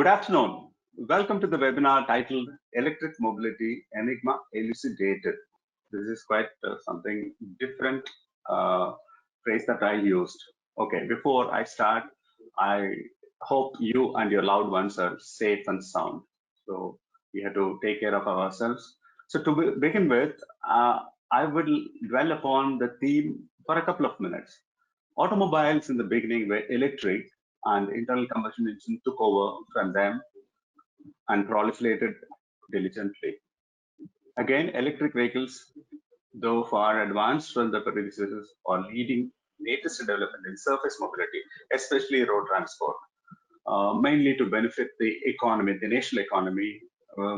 Good afternoon. Welcome to the webinar titled Electric Mobility Enigma Elucidated. This is quite something different phrase that I used. Okay, before I start, I hope you and your loved ones are safe and sound. So we have to take care of ourselves. So to begin with, I will dwell upon the theme for a couple of minutes. Automobiles in the beginning were electric, and internal combustion engine took over from them and proliferated diligently. Again, electric vehicles, though far advanced from the predecessors, are leading latest development in surface mobility, especially road transport, mainly to benefit the economy, the national economy,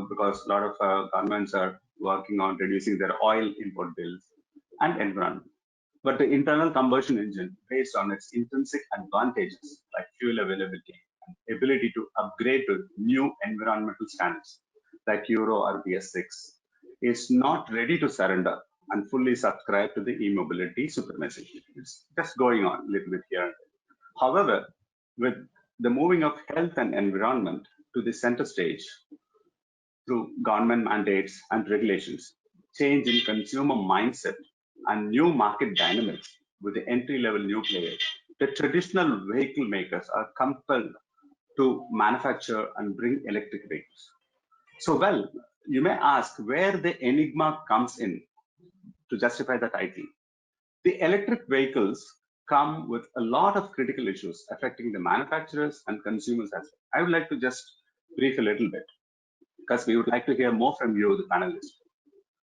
because a lot of governments are working on reducing their oil import bills and environment. But the internal combustion engine, based on its intrinsic advantages like fuel availability and ability to upgrade to new environmental standards like Euro or BS6, is not ready to surrender and fully subscribe to the e-mobility supremacy. It's just going on a little bit here. However, with the moving of health and environment to the center stage through government mandates and regulations, change in consumer mindset, and new market dynamics with the entry-level new players, the traditional vehicle makers are compelled to manufacture and bring electric vehicles. So, well, you may ask where the Enigma comes in to justify the title. The electric vehicles come with a lot of critical issues affecting the manufacturers and consumers as well. I would like to just brief a little bit because we would like to hear more from you, the panelists.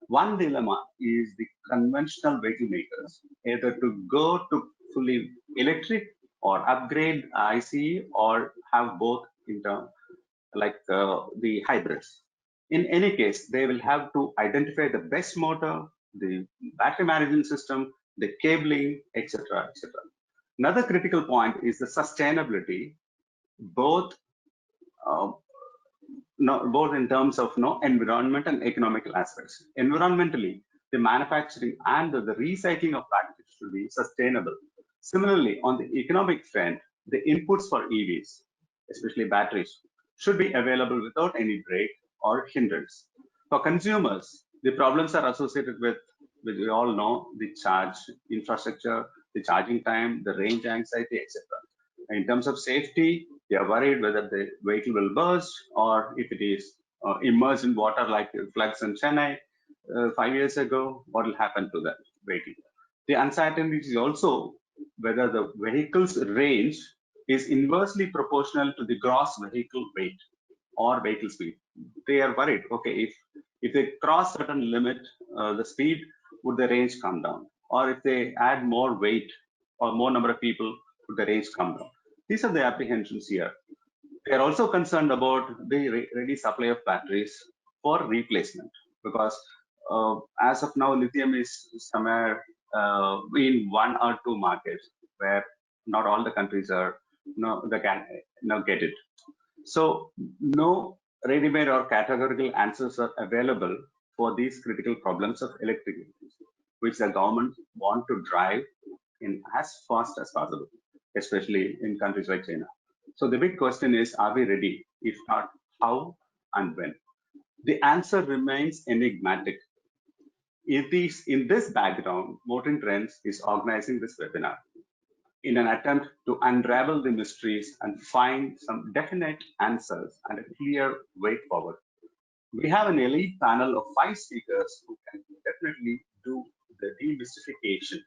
One dilemma is the conventional vehicle makers, either to go to fully electric or upgrade ICE or have both in terms like the hybrids. In any case, they will have to identify the best motor, the battery management system, the cabling, etc., etc. Another critical point is the sustainability, both both in terms of environment and economical aspects. Environmentally, the manufacturing and the recycling of batteries should be sustainable. Similarly, on the economic front, the inputs for EVs, especially batteries, should be available without any break or hindrance. For consumers, the problems are associated with, which we all know, the charge infrastructure, the charging time, the range anxiety, etc. In terms of safety, they are worried whether the vehicle will burst or if it is immersed in water like Flux in Chennai 5 years ago, what will happen to that vehicle? The uncertainty is also whether the vehicle's range is inversely proportional to the gross vehicle weight or vehicle speed. They are worried, okay, if they cross certain limit, the speed, would the range come down? Or if they add more weight or more number of people, would the range come down? These are the apprehensions here. They are also concerned about the ready supply of batteries for replacement because as of now, lithium is somewhere in 1 or 2 markets where not all the countries are they can get it. So no ready-made or categorical answers are available for these critical problems of electric vehicles, which the government want to drive in as fast as possible, especially in countries like China. So the big question is, are we ready? If not, how and when? The answer remains enigmatic. It is in this background, Motoring Trends is organizing this webinar in an attempt to unravel the mysteries and find some definite answers and a clear way forward. We have an elite panel of 5 speakers who can definitely do the demystification.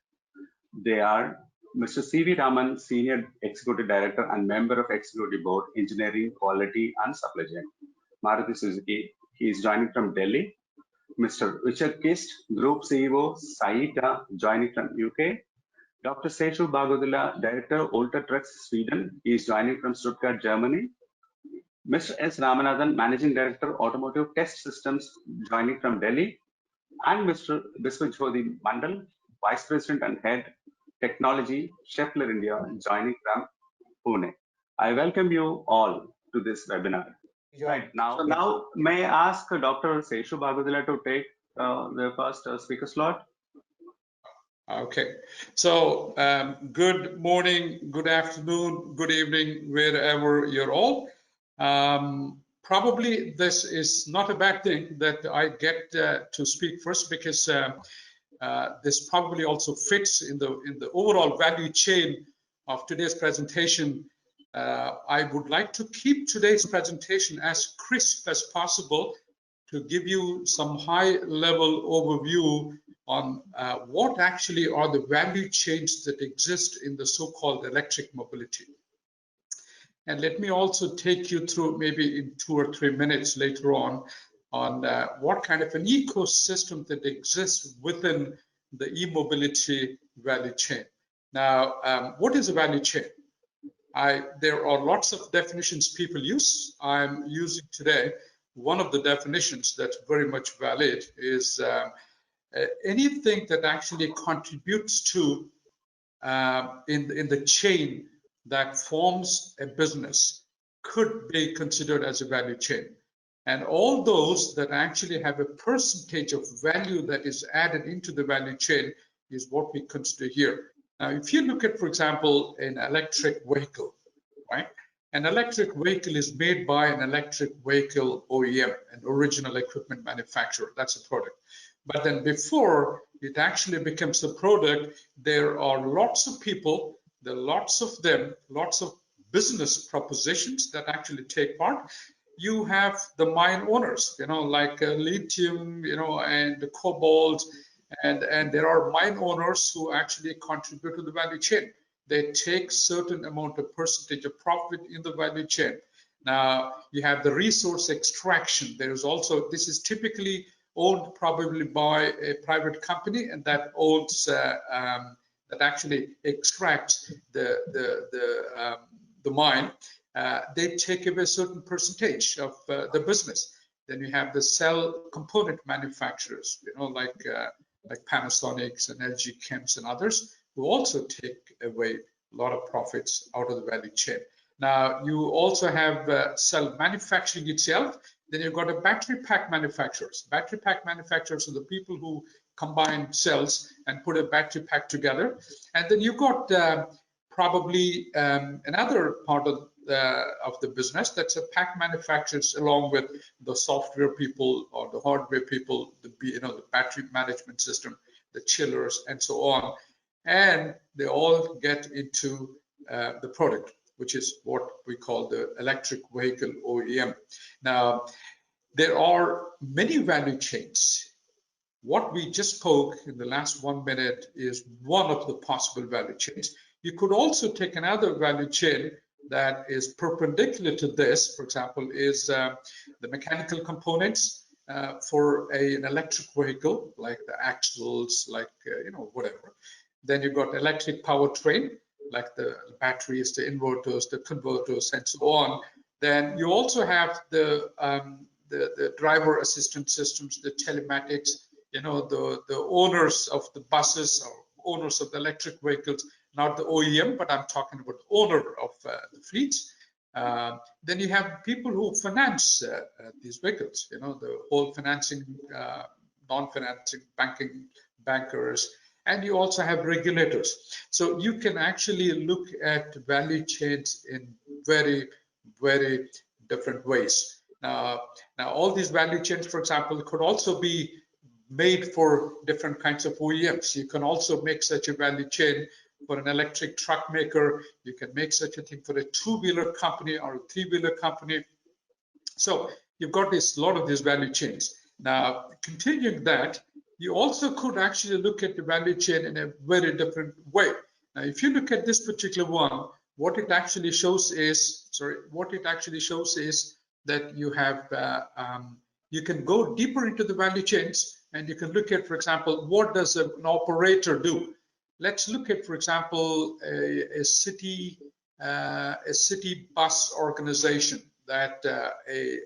They are Mr. C.V. Raman, Senior Executive Director and Member of Executive Board, Engineering, Quality and Supply Chain, Maruti Suzuki. He is joining from Delhi. Mr. Richard Kist, Group CEO, Saita, joining from UK. Dr. Seshu Bagodula, Director, Volta Trucks, Sweden. He is joining from Stuttgart, Germany. Mr. S. Ramanathan, Managing Director, Automotive Test Systems, joining from Delhi. And Mr. Biswajyoti Mandal, Vice President and Head, Technology, Schaeffler India, joining from Pune. I welcome you all to this webinar. Right now, may I ask Dr. Seshu Bagodula to take the first speaker slot? Okay, so good morning, good afternoon, good evening, wherever you're all. Probably this is not a bad thing that I get to speak first, because this probably also fits in the overall value chain of today's presentation. I would like to keep today's presentation as crisp as possible to give you some high-level overview on what actually are the value chains that exist in the so-called electric mobility. And let me also take you through, maybe in 2 or 3 minutes later on what kind of an ecosystem that exists within the e-mobility value chain. Now, what is a value chain? There are lots of definitions people use. I'm using today one of the definitions that's very much valid is anything that actually contributes to in the chain that forms a business could be considered as a value chain. And all those that actually have a percentage of value that is added into the value chain is what we consider here. Now, if you look at, for example, an electric vehicle, right? An electric vehicle is made by an electric vehicle OEM, an original equipment manufacturer. That's a product. But then before it actually becomes a product, there are lots of people, there are lots of them, lots of business propositions that actually take part. You have the mine owners, like lithium, and the cobalt, and there are mine owners who actually contribute to the value chain. They take certain amount of percentage of profit in the value chain. Now, you have the resource extraction. There's also, this is typically owned probably by a private company, and that owns, that actually extracts the mine. They take away a certain percentage of the business. Then you have the cell component manufacturers, like Panasonic and LG Chems and others, who also take away a lot of profits out of the value chain. Now, you also have cell manufacturing itself. Then you've got a battery pack manufacturers. Battery pack manufacturers are the people who combine cells and put a battery pack together. And then you've got probably another part of the business, that's a pack manufacturers, along with the software people or the hardware people, the battery management system, the chillers, and so on. And they all get into the product, which is what we call the electric vehicle OEM. Now, there are many value chains. What we just spoke in the last 1 minute is one of the possible value chains. You could also take another value chain that is perpendicular to this, for example, is the mechanical components for an electric vehicle, like the axles, like, whatever. Then you've got electric powertrain, like the batteries, the inverters, the converters, and so on. Then you also have the driver assistance systems, the telematics, the owners of the buses or owners of the electric vehicles, not the OEM, but I'm talking about the owner of the fleets. Then you have people who finance these vehicles, the whole financing, non-financing, bankers, and you also have regulators. So you can actually look at value chains in very, very different ways. Now all these value chains, for example, could also be made for different kinds of OEMs. You can also make such a value chain for an electric truck maker. You can make such a thing for a two-wheeler company or a three-wheeler company. So you've got a lot of these value chains. Now, continuing that, you also could actually look at the value chain in a very different way. Now, if you look at this particular one, what it actually shows is that you have, you can go deeper into the value chains, and you can look at, for example, what does an operator do? Let's look at, for example, a city bus organization that a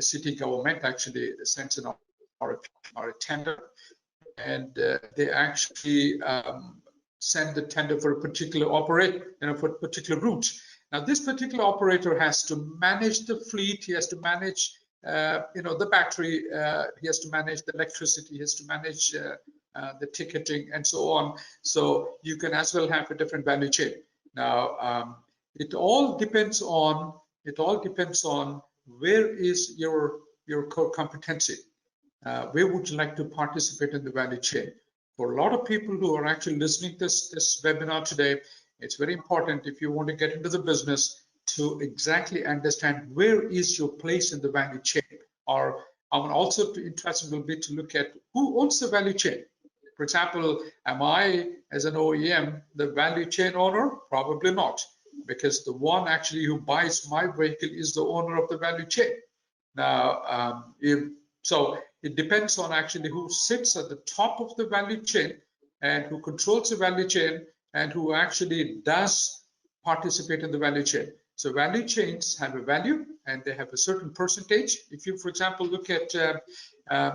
city government actually sends an RFP or a tender, and they actually send the tender for a particular operator, for a particular route. Now, this particular operator has to manage the fleet. He has to manage, the battery. He has to manage the electricity. He has to manage the ticketing and so on. So you can as well have a different value chain. Now, It all depends on where is your core competency. Where would you like to participate in the value chain? For a lot of people who are actually listening to this webinar today, it's very important, if you want to get into the business, to exactly understand where is your place in the value chain. Or I'm also interested will be to look at who owns the value chain. For example, am I, as an OEM, the value chain owner? Probably not, because the one actually who buys my vehicle is the owner of the value chain. Now, so it depends on actually who sits at the top of the value chain and who controls the value chain and who actually does participate in the value chain. So value chains have a value and they have a certain percentage. If you, for example, look at, as an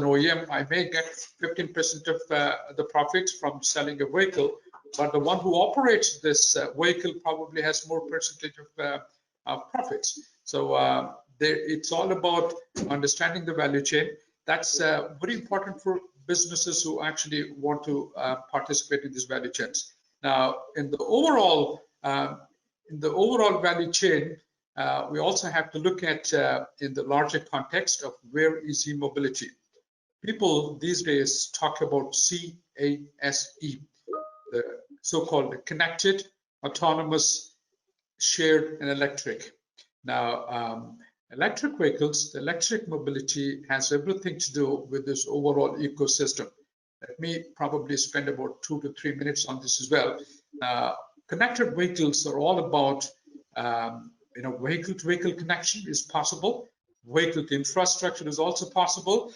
OEM, I may get 15% of the profits from selling a vehicle, but the one who operates this vehicle probably has more percentage of profits. So it's all about understanding the value chain. That's very important for businesses who actually want to participate in these value chains. Now, in the overall value chain, we also have to look at in the larger context of where is e-mobility. People these days talk about CASE, the so-called connected, autonomous, shared, and electric. Now, electric vehicles, the electric mobility has everything to do with this overall ecosystem. Let me probably spend about 2 to 3 minutes on this as well. Connected vehicles are all about, vehicle-to-vehicle connection is possible. Vehicle to infrastructure is also possible.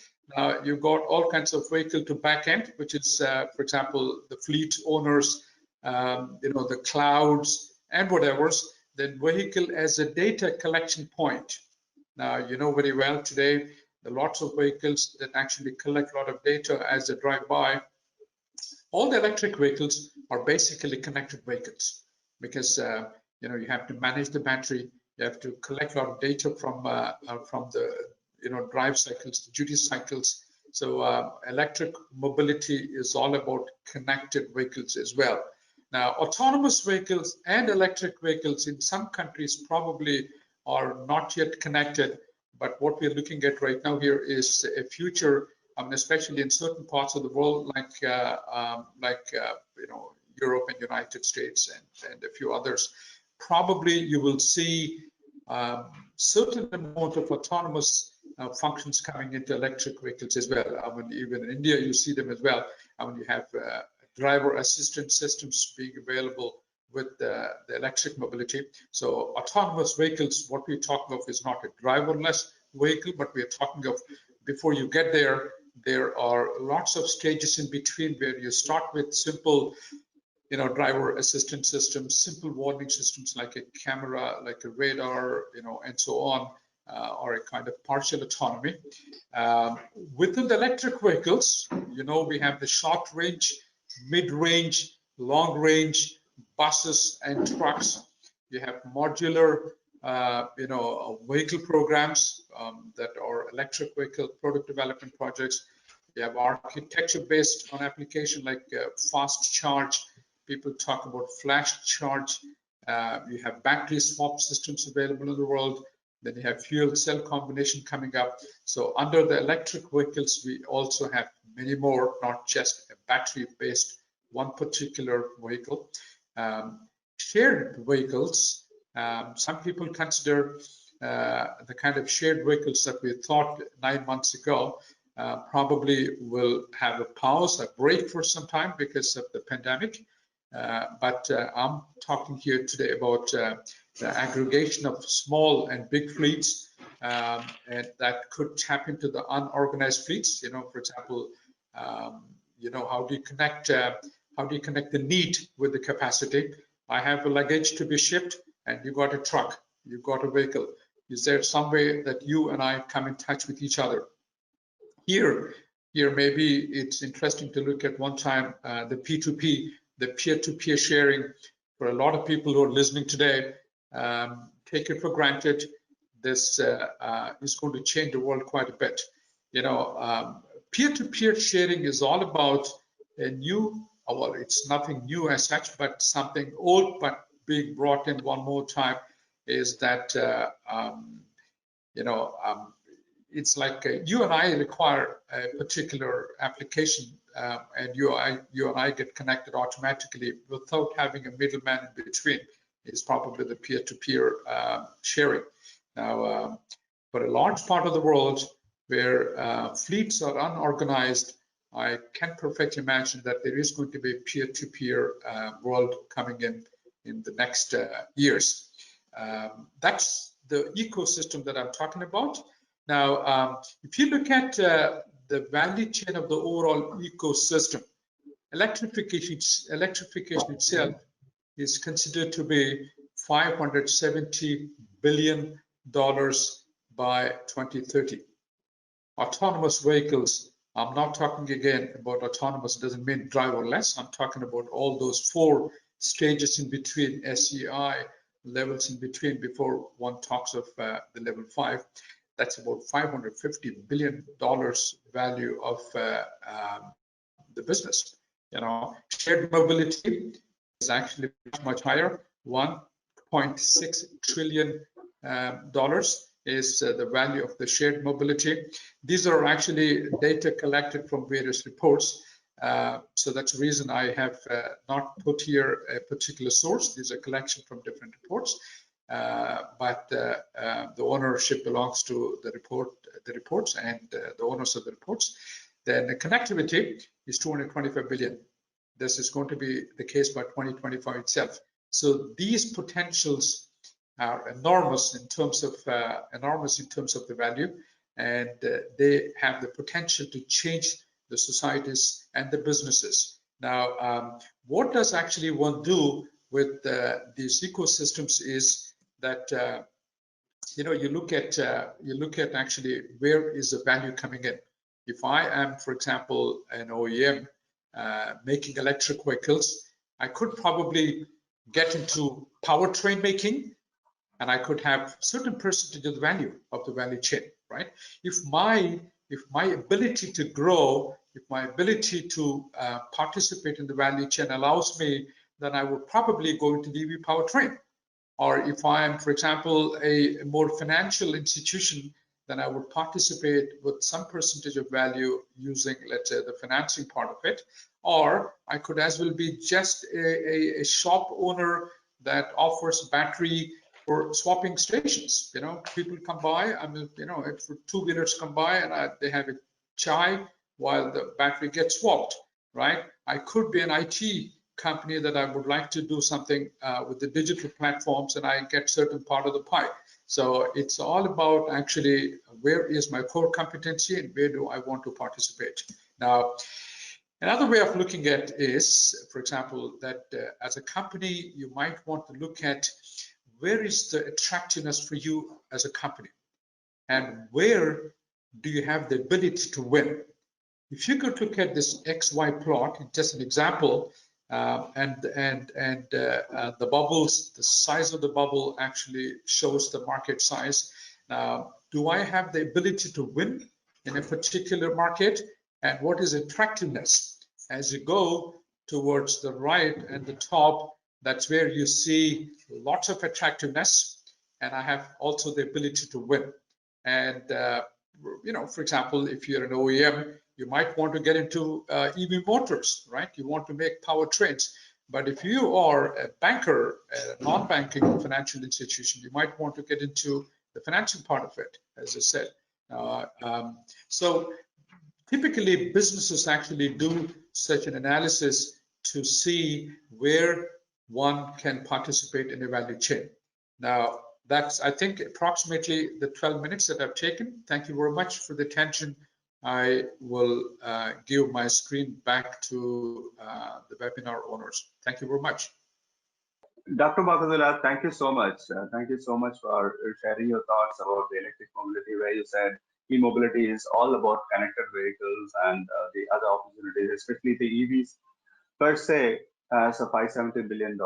You've got all kinds of vehicle to backend, which is, for example, the fleet owners, the clouds and whatever's. Then vehicle as a data collection point. Now, you know very well today, there are lots of vehicles that actually collect a lot of data as they drive by. All the electric vehicles are basically connected vehicles because you have to manage the battery, you have to collect a lot of data from the drive cycles, the duty cycles. So electric mobility is all about connected vehicles as well. Now, autonomous vehicles and electric vehicles in some countries probably are not yet connected, but what we're looking at right now here is a future, especially in certain parts of the world, like Europe and United States and a few others. Probably you will see certain amount of autonomous functions coming into electric vehicles as well. Even in India, you see them as well. You have driver assistance systems being available with the electric mobility. So autonomous vehicles, what we're talking of is not a driverless vehicle, but we're talking of, before you get there, there are lots of stages in between where you start with simple, driver assistance systems, simple warning systems like a camera, like a radar, and so on, or a kind of partial autonomy. Within the electric vehicles, we have the short range, mid-range, long range, buses and trucks. You have modular, vehicle programs that are electric vehicle product development projects. You have architecture based on application like fast charge. People talk about flash charge. You have battery swap systems available in the world. Then you have fuel cell combination coming up. So under the electric vehicles, we also have many more, not just a battery based one particular vehicle. Shared vehicles, some people consider the kind of shared vehicles that we thought 9 months ago probably will have a pause, a break for some time because of the pandemic. But I'm talking here today about the aggregation of small and big fleets, and that could tap into the unorganized fleets. For example, how do you connect the need with the capacity? I have a luggage to be shipped, and you got a truck, you got a vehicle. Is there some way that you and I come in touch with each other? Here maybe it's interesting to look at one time the P2P, the peer-to-peer sharing. For a lot of people who are listening today, take it for granted. This is going to change the world quite a bit. Peer-to-peer sharing is all about a new well, it's nothing new as such, but something old, but being brought in one more time, is that it's like you and I require a particular application, and you and I get connected automatically without having a middleman in between. Is probably the peer-to-peer sharing. Now, for a large part of the world where fleets are unorganized, I can perfectly imagine that there is going to be a peer-to-peer world coming in the next years. That's the ecosystem that I'm talking about. Now, if you look at the value chain of the overall ecosystem, electrification itself is considered to be $570 billion by 2030. Autonomous vehicles, I'm not talking again about autonomous, doesn't mean driverless. I'm talking about all those 4 stages in between, SEI levels in between, before one talks of the level 5. That's about $550 billion value of the business. Shared mobility is actually much higher. $1.6 trillion is the value of the shared mobility. These are actually data collected from various reports. So that's the reason I have not put here a particular source. These are a collection from different reports. But the ownership belongs to the reports and the owners of the reports. Then the connectivity is 225 billion. This is going to be the case by 2025 itself. So these potentials are enormous in terms of the value, and they have the potential to change the societies and the businesses. Now, what does actually one do with these ecosystems is that you look at actually where is the value coming in. If I am, for example, an OEM making electric vehicles, I could probably get into powertrain making, and I could have certain percentage of the value chain, right? If my ability to grow, if my ability to participate in the value chain allows me, then I would probably go into the EV powertrain. Or if I am, for example, a more financial institution, then I would participate with some percentage of value using, let's say, the financing part of it. Or I could as well be just a shop owner that offers battery for swapping stations. People come by, if 2-wheelers come by and they have a chai while the battery gets swapped, right? I could be an IT company that I would like to do something with the digital platforms, and I get certain part of the pie. So it's all about actually where is my core competency and where do I want to participate. Now, another way of looking at is, for example, that as a company, you might want to look at where is the attractiveness for you as a company, and where do you have the ability to win. If you could look at this XY plot, just an example, and the bubbles, the size of the bubble actually shows the market size. Now, do I have the ability to win in a particular market? And what is attractiveness? As you go towards the right and the top, that's where you see lots of attractiveness, and I have also the ability to win. And for example, if you're an OEM, you might want to get into EV motors, right? You want to make powertrains. But if you are a banker, a non-banking financial institution, you might want to get into the financial part of it, as I said. So typically, businesses actually do such an analysis to see where one can participate in a value chain. Now, that's, I think, approximately the 12 minutes that I've taken. Thank you very much for the attention. I will give my screen back to the webinar owners. Thank you very much. Dr. Bakadullah, thank you so much. Thank you so much for sharing your thoughts about the electric mobility, where you said e-mobility is all about connected vehicles and the other opportunities, especially the EVs per se, as a $570 billion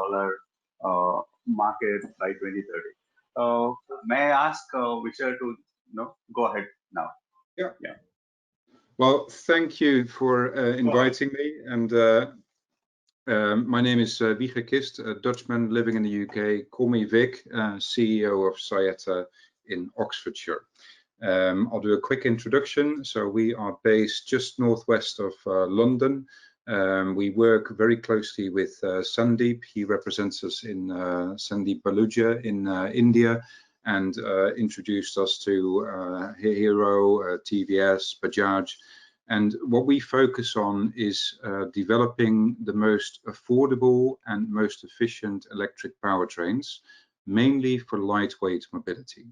market by 2030. May I ask Vishal to go ahead now? Yeah. Well, thank you for inviting me, and My name is Wieger Kist, a Dutchman living in the UK. Call me Vic, CEO of Sayeta in Oxfordshire. I'll do a quick introduction. So we are based just northwest of London. We work very closely with Sandeep. He represents us in Sandeep Baluja in India, and introduced us to Hero, TVS, Bajaj. And what we focus on is developing the most affordable and most efficient electric powertrains, mainly for lightweight mobility.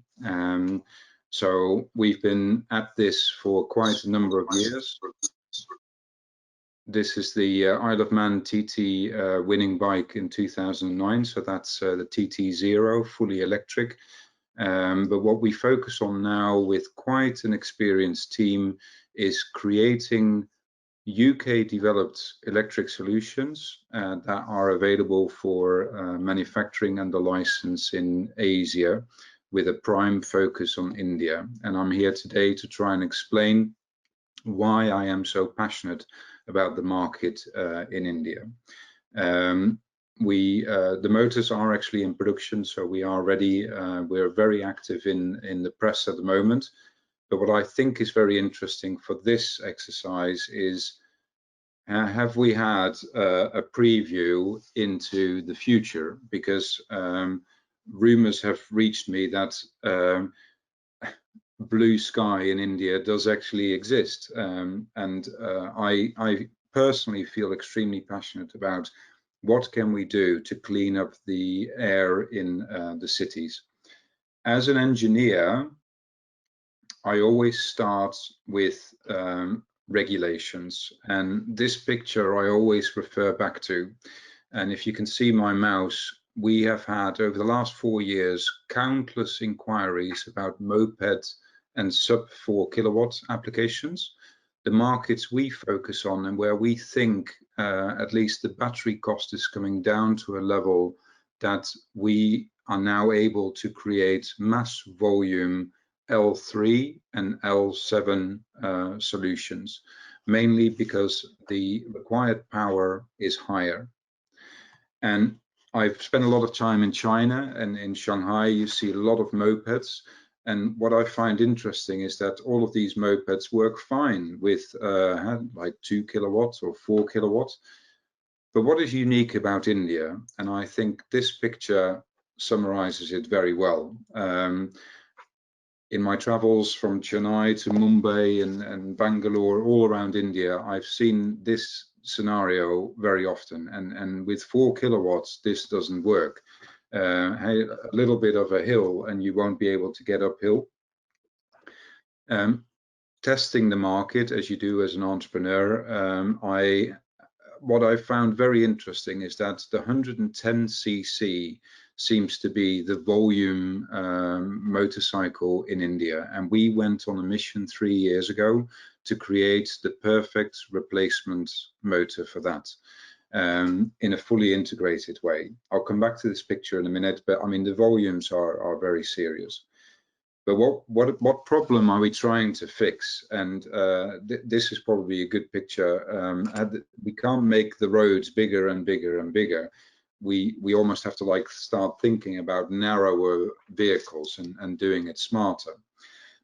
So we've been at this for quite a number of years. This is the Isle of Man TT winning bike in 2009. So that's the TT0, fully electric. But what we focus on now with quite an experienced team is creating UK developed electric solutions that are available for manufacturing under license in Asia, with a prime focus on India. And I'm here today to try and explain why I am so passionate about the market in India. The motors are actually in production, so we are ready. We're very active in the press at the moment. But what I think is very interesting for this exercise is, have we had a preview into the future? Because rumors have reached me that blue sky in India does actually exist. I personally feel extremely passionate about what can we do to clean up the air in the cities. As an engineer, I always start with regulations, and this picture I always refer back to. And if you can see my mouse, we have had over the last 4 years countless inquiries about moped and sub 4 kilowatt applications. The markets we focus on and where we think at least the battery cost is coming down to a level that we are now able to create mass volume L3 and L7 solutions, mainly because the required power is higher. And I've spent a lot of time in China, and in Shanghai you see a lot of mopeds. And what I find interesting is that all of these mopeds work fine with like 2 kilowatts or 4 kilowatts. But what is unique about India, and I think this picture summarizes it very well. In my travels from Chennai to Mumbai and Bangalore, all around India, I've seen this scenario very often. And with 4 kilowatts, this doesn't work. A little bit of a hill and you won't be able to get uphill. Testing the market as you do as an entrepreneur, what I found very interesting is that the 110cc seems to be the volume motorcycle in India. And we went on a mission 3 years ago to create the perfect replacement motor for that in a fully integrated way. I'll come back to this picture in a minute, but I mean, the volumes are very serious. But what problem are we trying to fix? And this is probably a good picture. We can't make the roads bigger and bigger and bigger. We almost have to like start thinking about narrower vehicles and doing it smarter.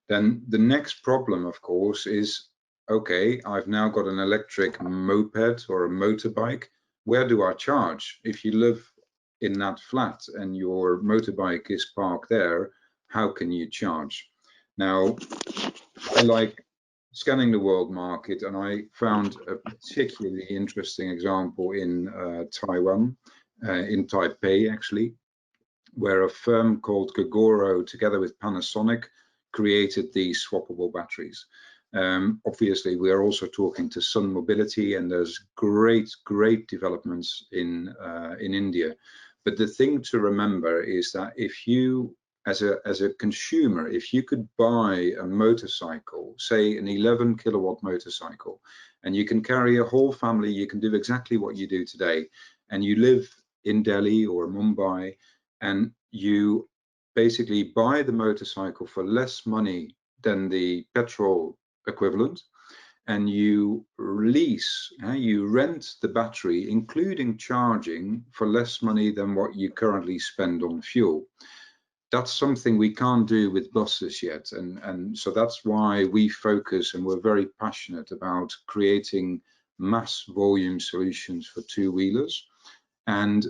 Then the next problem, of course, is, okay, I've now got an electric moped or a motorbike. Where do I charge? If you live in that flat and your motorbike is parked there, how can you charge? Now, I like scanning the world market, and I found a particularly interesting example in Taiwan, in Taipei actually, where a firm called Gagoro, together with Panasonic, created these swappable batteries. Obviously, we are also talking to Sun Mobility, and there's great developments in India. But the thing to remember is that if you, as a consumer, if you could buy a motorcycle, say an 11 kilowatt motorcycle, and you can carry a whole family, you can do exactly what you do today, and you live in Delhi or Mumbai, and you basically buy the motorcycle for less money than the petrol equivalent, and you lease, you rent the battery, including charging, for less money than what you currently spend on fuel. That's something we can't do with buses yet, and so that's why we focus, and we're very passionate about creating mass volume solutions for two-wheelers. And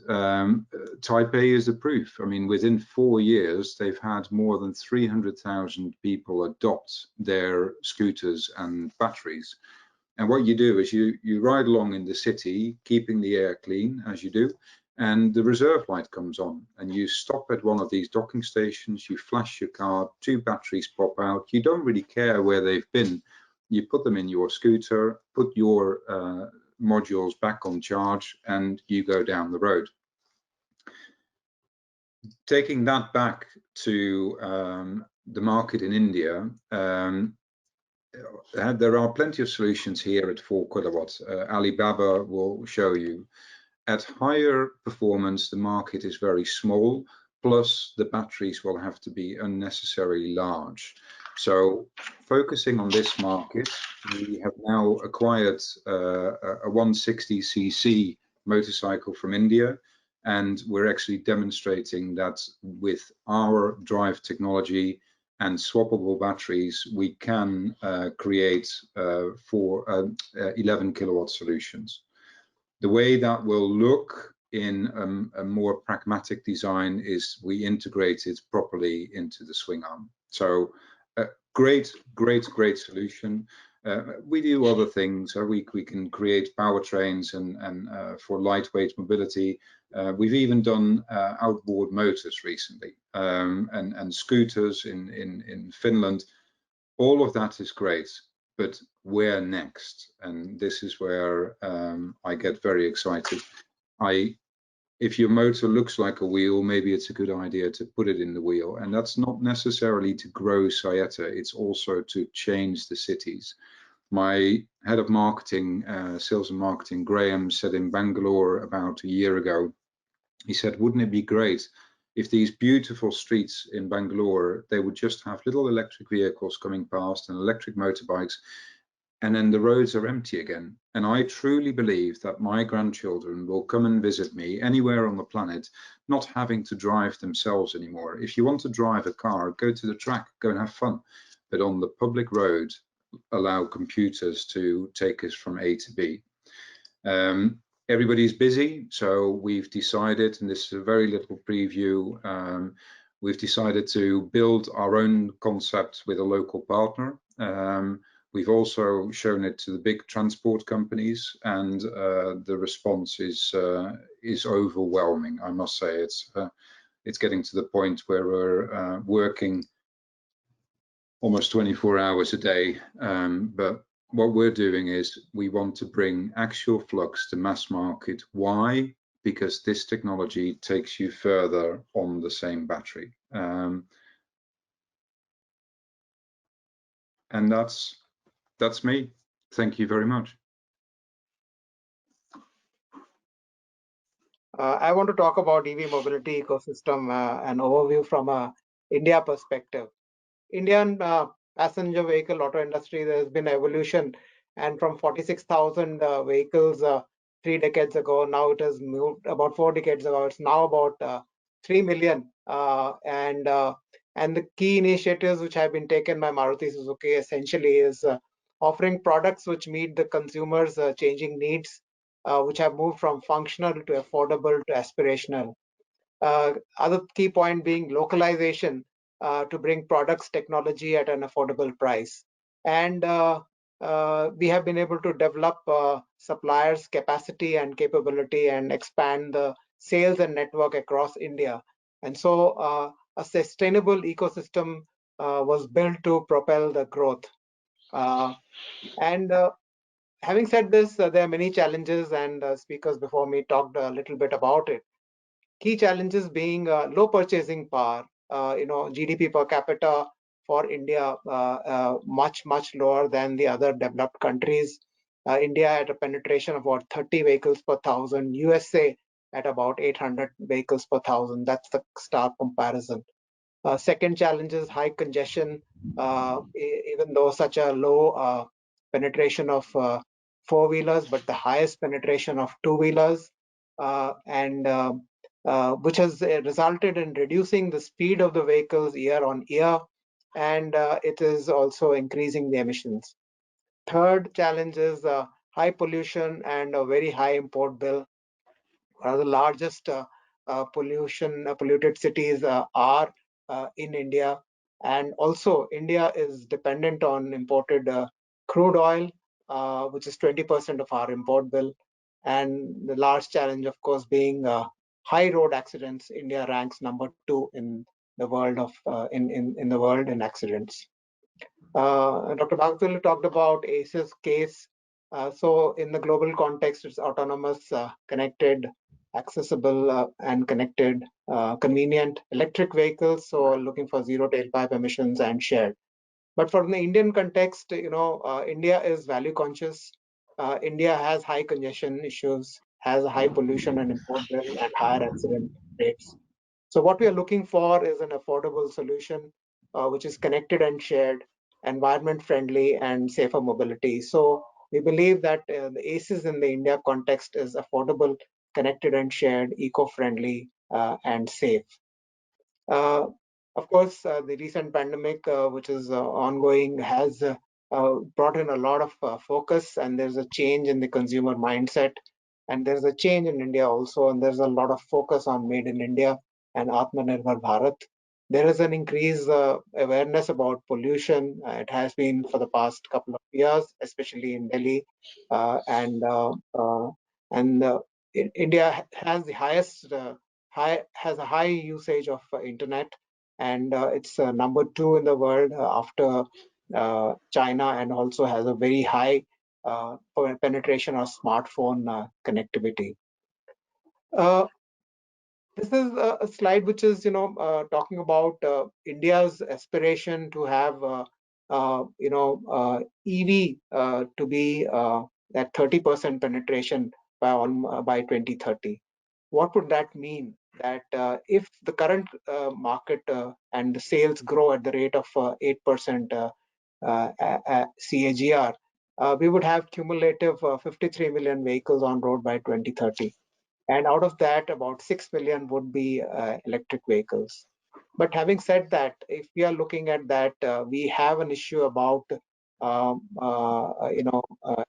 Taipei is the proof. I mean, within 4 years, they've had more than 300,000 people adopt their scooters and batteries. And what you do is you ride along in the city, keeping the air clean, as you do, and the reserve light comes on, and you stop at one of these docking stations, you flash your card, 2 batteries pop out. You don't really care where they've been. You put them in your scooter, put your modules back on charge, and you go down the road. Taking that back to the market in India, there are plenty of solutions here at 4 kilowatts. Alibaba will show you. At higher performance, the market is very small, plus the batteries will have to be unnecessarily large. So focusing on this market, we have now acquired a 160cc motorcycle from India, and we're actually demonstrating that with our drive technology and swappable batteries, we can create 11 kilowatt solutions. The way that will look in a more pragmatic design is we integrate it properly into the swing arm. So great solution. We do other things. We can create powertrains and for lightweight mobility. We've even done outboard motors recently, and scooters in Finland. All of that is great, but where next? And this is where I get very excited. If your motor looks like a wheel, maybe it's a good idea to put it in the wheel. And that's not necessarily to grow Sayeta, it's also to change the cities. My head of marketing, sales and marketing, Graham, said in Bangalore about a year ago, he said, wouldn't it be great if these beautiful streets in Bangalore, they would just have little electric vehicles coming past and electric motorbikes, and then the roads are empty again. And I truly believe that my grandchildren will come and visit me anywhere on the planet, not having to drive themselves anymore. If you want to drive a car, go to the track, go and have fun. But on the public road, allow computers to take us from A to B. Everybody's busy, so we've decided, and this is a very little preview, we've decided to build our own concept with a local partner. We've also shown it to the big transport companies, and the response is overwhelming. I must say, it's getting to the point where we're working almost 24 hours a day. But what we're doing is we want to bring actual Flux to mass market. Why? Because this technology takes you further on the same battery. And that's me. Thank you very much. I want to talk about EV mobility ecosystem, an overview from a India perspective. Indian passenger vehicle auto industry, there has been evolution, and from 46,000 vehicles 3 decades ago, now it has moved about 4 decades ago. It's now about 3 million. And the key initiatives which have been taken by Maruti Suzuki essentially is offering products which meet the consumers' changing needs, which have moved from functional to affordable to aspirational. Other key point being localization to bring products, technology at an affordable price. And we have been able to develop suppliers' capacity and capability and expand the sales and network across India. And so a sustainable ecosystem was built to propel the growth. Having said this, there are many challenges, and speakers before me talked a little bit about it. Key challenges being low purchasing power. GDP per capita for India much lower than the other developed countries. India at a penetration of about 30 vehicles per thousand. USA at about 800 vehicles per thousand. That's the stark comparison. Second challenge is high congestion. Even though such a low penetration of four-wheelers, but the highest penetration of two-wheelers, which has resulted in reducing the speed of the vehicles year on year, and it is also increasing the emissions. Third challenge is high pollution and a very high import bill. One of the largest polluted cities are in India, and also India is dependent on imported crude oil, which is 20% of our import bill. And the large challenge, of course, being high road accidents. India ranks number 2 in the world in the world in accidents. Dr. Bhagavatul talked about ACE's case. So in the global context, it's autonomous, connected, accessible, and connected, convenient electric vehicles. So looking for zero tailpipe emissions and shared. But for the Indian context, India is value conscious. India has high congestion issues, has a high pollution and import bill, and higher accident rates. So what we are looking for is an affordable solution, which is connected and shared, environment friendly, and safer mobility. So we believe that the ACEs in the India context is affordable, connected and shared, eco-friendly, and safe. Of course, the recent pandemic, which is ongoing, has brought in a lot of focus, and there's a change in the consumer mindset, and there's a change in India also, and there's a lot of focus on Made in India and Atmanirbhar Bharat. There is an increased awareness about pollution. It has been for the past couple of years, especially in Delhi, and India has the highest has a high usage of internet, and it's number 2 in the world after China, and also has a very high penetration of smartphone connectivity. This is a slide which is, talking about India's aspiration to have, EV to be at 30% penetration by 2030. What would that mean? That if the current market and the sales grow at the rate of 8% CAGR, we would have cumulative 53 million vehicles on road by 2030. And out of that, about 6 million would be electric vehicles. But having said that, if we are looking at that, we have an issue about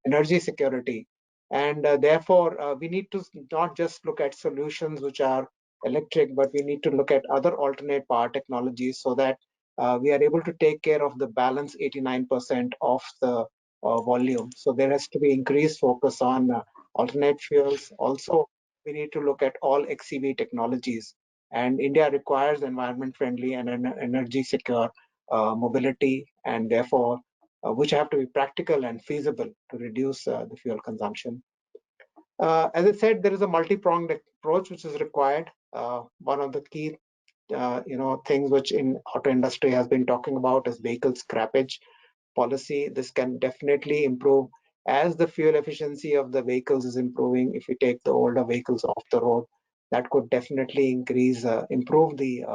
energy security, and therefore we need to not just look at solutions which are electric, but we need to look at other alternate power technologies, so that we are able to take care of the balance 89% of the volume. So there has to be increased focus on alternate fuels. Also, we need to look at all XEV technologies, and India requires environment friendly and energy secure mobility, and therefore which have to be practical and feasible to reduce the fuel consumption. As I said, there is a multi-pronged approach which is required. One of the key things which in auto industry has been talking about is vehicle scrappage policy. This can definitely improve as the fuel efficiency of the vehicles is improving. If we take the older vehicles off the road, that could definitely improve the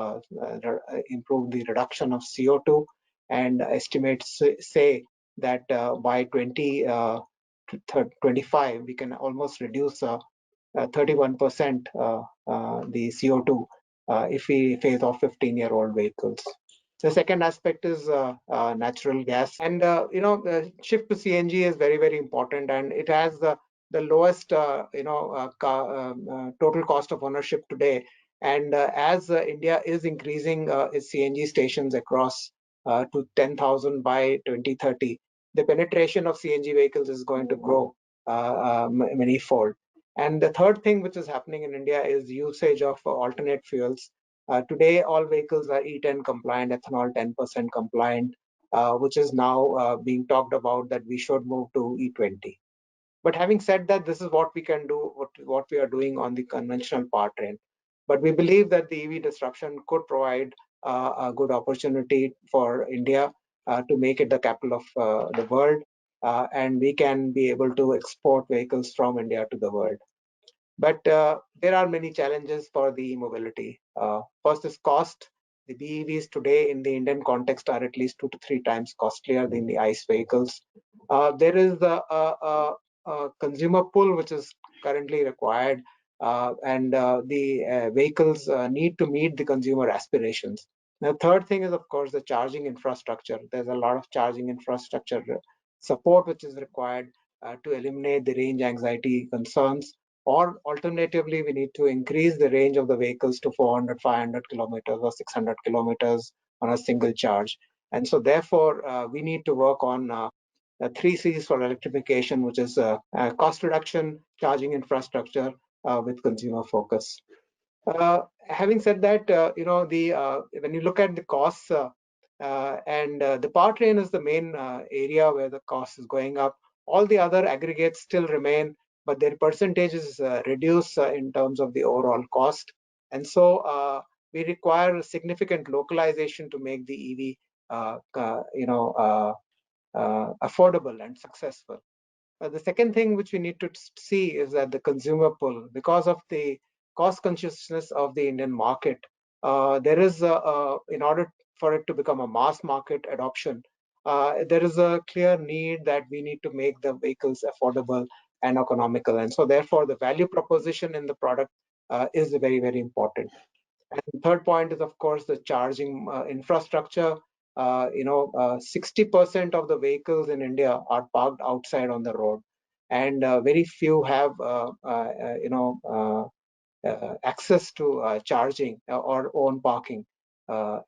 reduction of CO2, and estimates say that by 2025 we can almost reduce 31% the CO2 if we phase off 15-year-old vehicles. The second aspect is natural gas, and the shift to CNG is very, very important, and it has the lowest total cost of ownership today. And as India is increasing its CNG stations across to 10,000 by 2030, the penetration of CNG vehicles is going to grow many-fold. And the third thing which is happening in India is usage of alternate fuels. Today, all vehicles are E10 compliant, ethanol 10% compliant, which is now being talked about that we should move to E20. But having said that, this is what we can do, what we are doing on the conventional powertrain. But we believe that the EV disruption could provide a good opportunity for India to make it the capital of the world, and we can be able to export vehicles from India to the world. But there are many challenges for the e-mobility. First is cost. The BEVs today in the Indian context are at least 2 to 3 times costlier than the ICE vehicles. There is a consumer pull which is currently required, and the vehicles need to meet the consumer aspirations. The third thing is, of course, the charging infrastructure. There's a lot of charging infrastructure support which is required to eliminate the range anxiety concerns, or alternatively, we need to increase the range of the vehicles to 400, 500 kilometers or 600 kilometers on a single charge. And so therefore, we need to work on 3 C's for electrification, which is cost reduction, charging infrastructure with consumer focus. Having said that, when you look at the costs, and the powertrain is the main area where the cost is going up. All the other aggregates still remain, but their percentages reduce in terms of the overall cost. And so we require significant localization to make the EV, affordable and successful. The second thing which we need to see is that the consumer pull, because of the cost consciousness of the Indian market, there is in order for it to become a mass market adoption, there is a clear need that we need to make the vehicles affordable and economical. And so therefore the value proposition in the product is very, very important. And the third point is, of course, the charging infrastructure. 60% of the vehicles in India are parked outside on the road, and very few have, access to charging or own parking,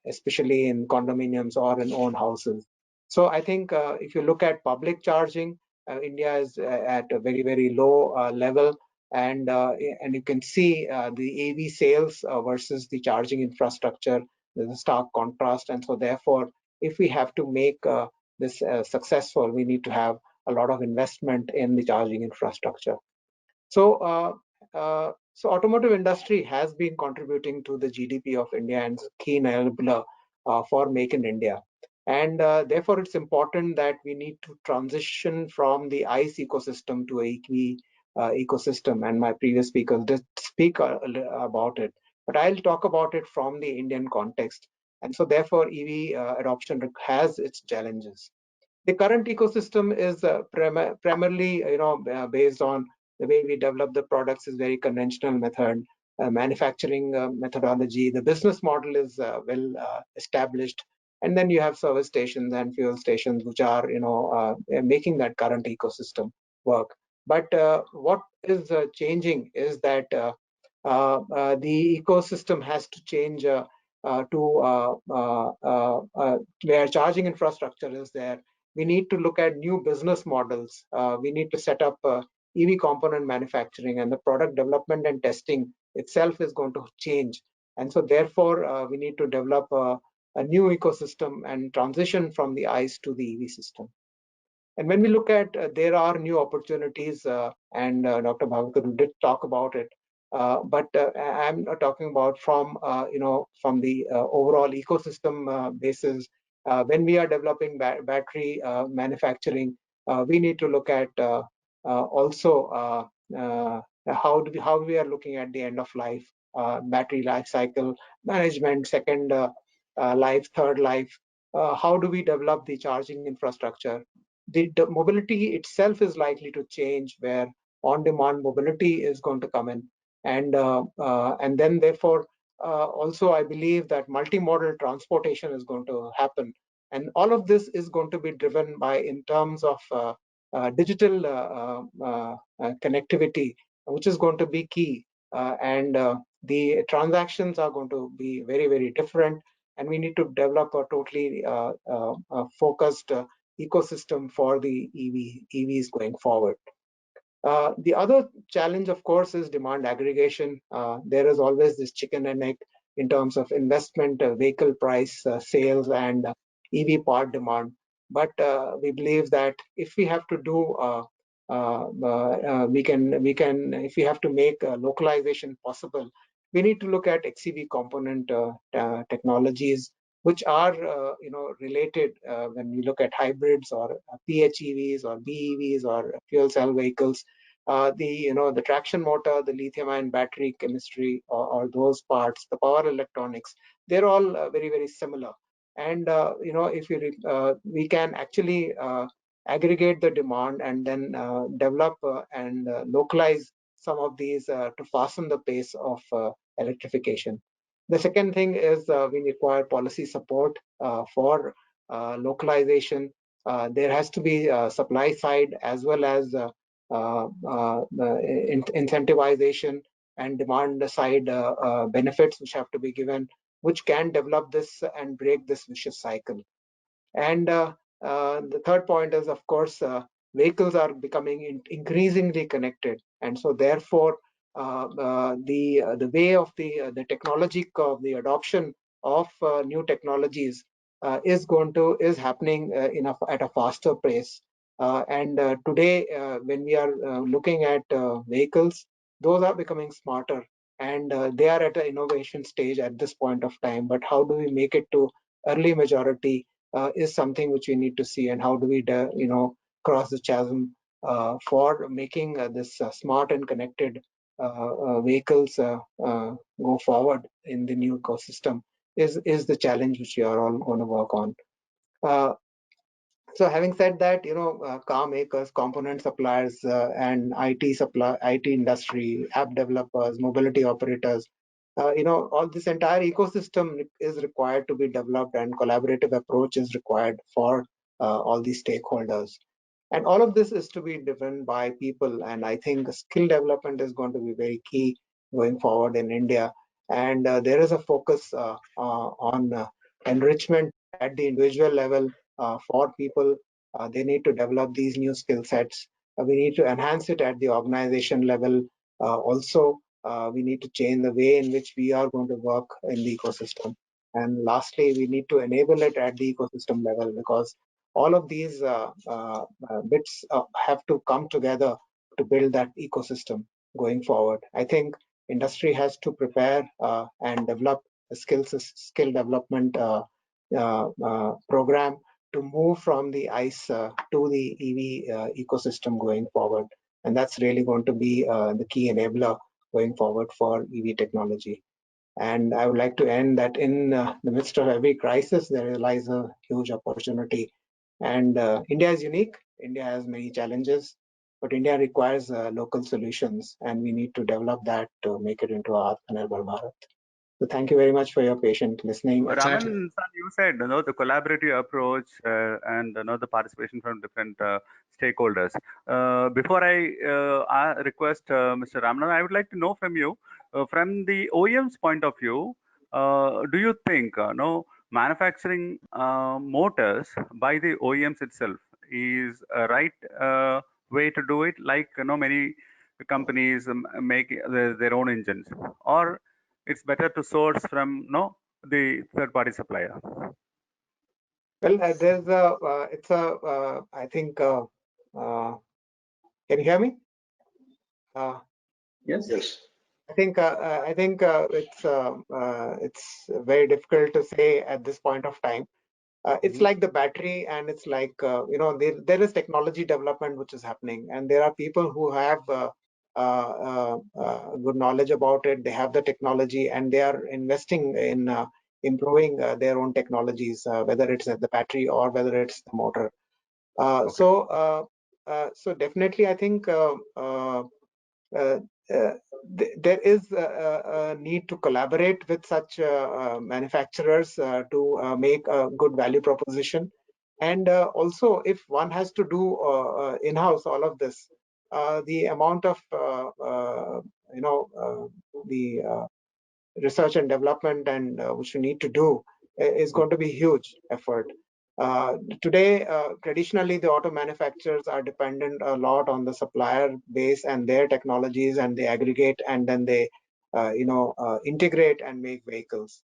especially in condominiums or in own houses. So I think if you look at public charging, India is at a very, very low level. And you can see the AV sales versus the charging infrastructure. There's a stark contrast. And so therefore, if we have to make this successful, we need to have a lot of investment in the charging infrastructure. So automotive industry has been contributing to the GDP of India and is a key enabler for Make in India. And therefore, it's important that we need to transition from the ICE ecosystem to a EV ecosystem. And my previous speakers did speak about it, but I'll talk about it from the Indian context. And so therefore, EV adoption has its challenges. The current ecosystem is primarily, based on the way we develop the products is very conventional method, manufacturing methodology. The business model is well established, and then you have service stations and fuel stations which are, making that current ecosystem work. But what is changing is that the ecosystem has to change to where charging infrastructure is there. We need to look at new business models. We need to set up EV component manufacturing, and the product development and testing itself is going to change. And so therefore, we need to develop a new ecosystem and transition from the ICE to the EV system. And when we look at, there are new opportunities, and Dr. Bhavakar did talk about it, but I'm talking about from, from the overall ecosystem basis. When we are developing battery manufacturing, we need to look at also how we are looking at the end of life, battery life cycle management, second life, third life. How do we develop the charging infrastructure? The mobility itself is likely to change, where on-demand mobility is going to come in, and then therefore also I believe that multimodal transportation is going to happen, and all of this is going to be driven by in terms of digital connectivity, which is going to be key, and the transactions are going to be very, very different, and we need to develop a totally focused ecosystem for the EVs going forward. The other challenge, of course, is demand aggregation. There is always this chicken and egg in terms of investment, vehicle price, sales, and EV part demand. But we believe that if we have to do, if we have to make localization possible, we need to look at XEV component technologies, which are related when we look at hybrids or PHEVs or BEVs or fuel cell vehicles. The traction motor, the lithium-ion battery chemistry, or those parts, the power electronics, they're all very, very similar. And if we can actually aggregate the demand and then develop and localize some of these to fasten the pace of electrification. The second thing is we require policy support for localization. There has to be supply side as well as incentivization and demand side benefits which have to be given, which can develop this and break this vicious cycle. And the third point is, of course, vehicles are becoming increasingly connected, and so therefore the way of the technology curve, the adoption of new technologies is happening at a faster pace. And today, when we are looking at vehicles, those are becoming smarter, and they are at an innovation stage at this point of time. But how do we make it to early majority is something which we need to see, and how do we cross the chasm for making this smart and connected vehicles go forward in the new ecosystem is the challenge which we are all going to work on. So having said that, car makers, component suppliers, and IT industry, app developers, mobility operators, all this entire ecosystem is required to be developed, and collaborative approach is required for all these stakeholders. And all of this is to be driven by people, and I think skill development is going to be very key going forward in India. And there is a focus on enrichment at the individual level for people. They need to develop these new skill sets. We need to enhance it at the organization level. Also, we need to change the way in which we are going to work in the ecosystem. And lastly, we need to enable it at the ecosystem level, because all of these bits have to come together to build that ecosystem going forward. I think industry has to prepare and develop a skill development program to move from the ICE to the EV ecosystem going forward. And that's really going to be the key enabler going forward for EV technology. And I would like to end that in the midst of every crisis, there lies a huge opportunity. And India is unique. India has many challenges, but India requires local solutions, and we need to develop that to make it into our Atmanirbhar Bharat. So thank you very much for your patient listening. Raman, you said the collaborative approach and the participation from different stakeholders. Before I request Mr. Ramanan, I would like to know from you, from the OEM's point of view, do you think manufacturing motors by the OEMs itself is a right way to do it? Like many companies make their own engines, or it's better to source from the third-party supplier? Well, there's I think, can you hear me? Yes. I think it's very difficult to say at this point of time. It's like the battery, and it's like there is technology development which is happening, and there are people who have good knowledge about it. They have the technology, and they are investing in improving their own technologies, whether it's at the battery or whether it's the motor. Okay. So definitely, I think there is a need to collaborate with such manufacturers to make a good value proposition. And also, if one has to do in-house all of this, the amount of the research and development and which you need to do is going to be huge effort. Today, traditionally, the auto manufacturers are dependent a lot on the supplier base and their technologies, and they aggregate and then they, integrate and make vehicles.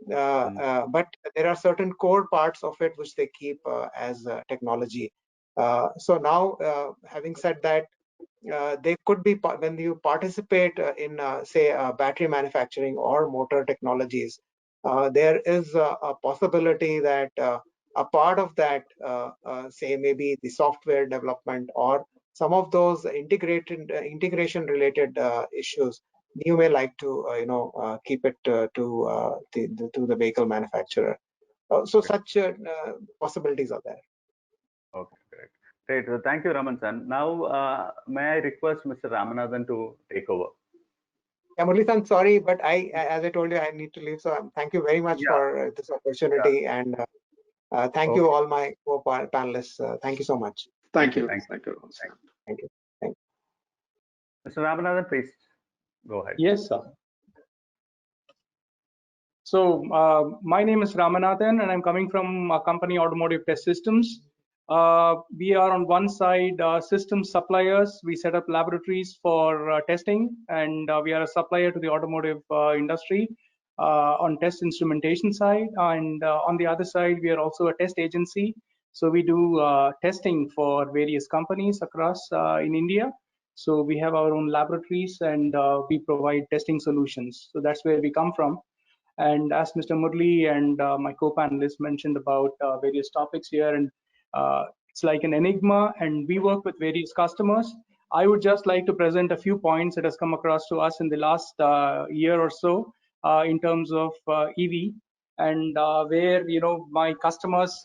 But there are certain core parts of it which they keep as technology. So now, having said that, they could be, when you participate in, say, battery manufacturing or motor technologies, there is a possibility that a part of that, say maybe the software development or some of those integration related issues, you may like to keep it to the vehicle manufacturer. So such possibilities are there. Okay, great. Great. Thank you, Raman-san. Now, may I request Mr. Ramanathan to take over? Yeah, Murli-san, sorry, but as I told you, I need to leave. So thank you very much for this opportunity, and thank you all my co-panelists. Thank you so much. Thank you. Thank you. Thank you. Mr. Ramanathan, please go ahead. Yes, sir. So my name is Ramanathan, and I'm coming from a company, Automotive Test Systems. We are on one side system suppliers. We set up laboratories for testing, and we are a supplier to the automotive industry on test instrumentation side. And on the other side, we are also a test agency. So we do testing for various companies across in India. So we have our own laboratories, and we provide testing solutions. So that's where we come from. And as Mr. Murli and my co-panelists mentioned about various topics here, and it's like an enigma, and we work with various customers. I would just like to present a few points that has come across to us in the last year or so in terms of EV, and where my customers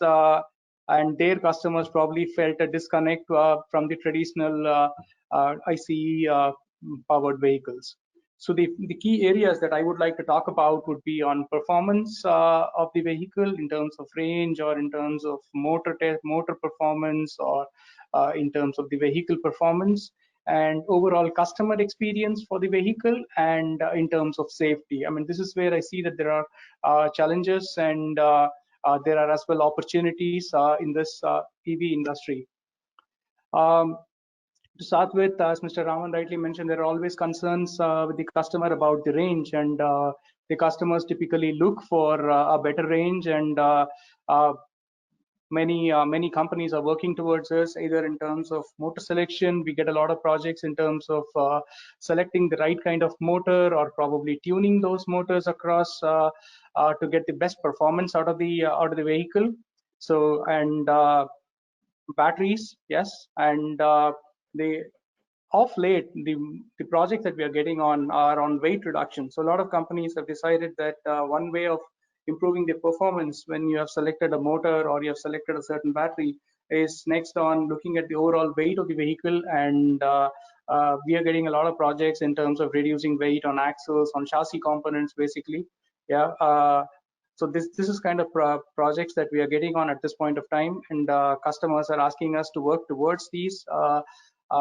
and their customers probably felt a disconnect from the traditional ICE powered vehicles. So the key areas that I would like to talk about would be on performance of the vehicle in terms of range, or in terms of motor performance, or in terms of the vehicle performance, and overall customer experience for the vehicle, and in terms of safety. I mean, this is where I see that there are challenges, and there are as well opportunities in this EV industry. To start with, as Mr. Raman rightly mentioned, there are always concerns with the customer about the range, and the customers typically look for a better range, and many companies are working towards this, either in terms of motor selection. We get a lot of projects in terms of selecting the right kind of motor, or probably tuning those motors across to get the best performance out of the vehicle. So, and batteries, yes, and of late, the projects that we are getting on are on weight reduction. So a lot of companies have decided that one way of improving the performance when you have selected a motor, or you have selected a certain battery, is next on looking at the overall weight of the vehicle. And we are getting a lot of projects in terms of reducing weight on axles, on chassis components, basically. Yeah. So this is kind of projects that we are getting on at this point of time, and customers are asking us to work towards these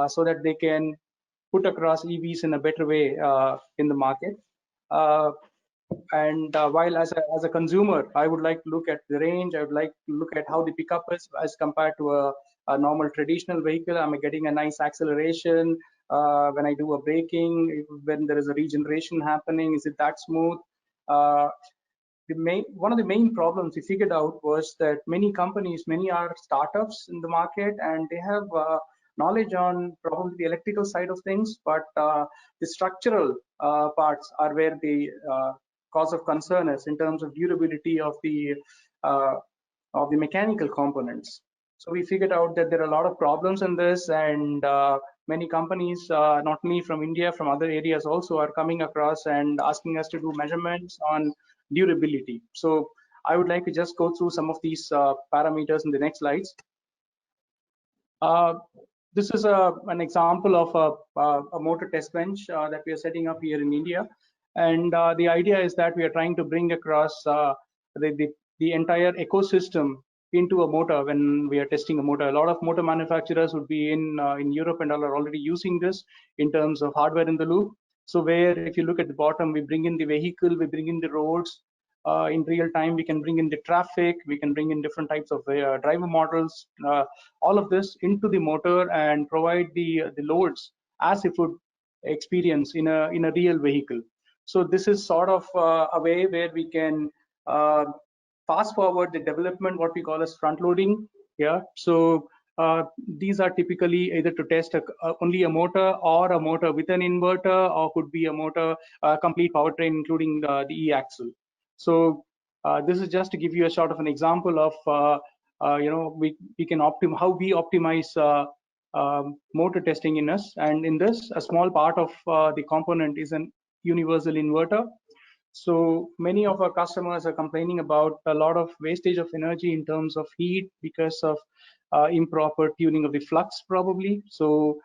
so that they can put across EVs in a better way in the market. And while as a consumer, I would like to look at the range. I would like to look at how the pickup is as compared to a normal traditional vehicle. I'm getting a nice acceleration when I do a braking. When there is a regeneration happening, is it that smooth? One of the main problems we figured out was that many companies, many are startups in the market, and they have knowledge on probably the electrical side of things, but the structural parts are where the cause of concern is in terms of durability of the mechanical components. So we figured out that there are a lot of problems in this, and many companies, not only from India, from other areas also, are coming across and asking us to do measurements on durability. So I would like to just go through some of these parameters in the next slides. This is an example of a motor test bench that we are setting up here in India. And the idea is that we are trying to bring across the entire ecosystem into a motor when we are testing a motor. A lot of motor manufacturers would be in Europe and all are already using this in terms of hardware in the loop. So where, if you look at the bottom, we bring in the vehicle, we bring in the roads. In real time, we can bring in the traffic, we can bring in different types of driver models, all of this into the motor, and provide the loads as if would experience in a real vehicle. So this is sort of a way where we can fast forward the development, what we call as front loading. Yeah. So these are typically either to test only a motor, or a motor with an inverter, or could be a motor complete powertrain including the e-axle. So this is just to give you a sort of an example of we can how we optimize motor testing in us. And in this, a small part of the component is an universal inverter. So many of our customers are complaining about a lot of wastage of energy in terms of heat because of improper tuning of the flux, probably. So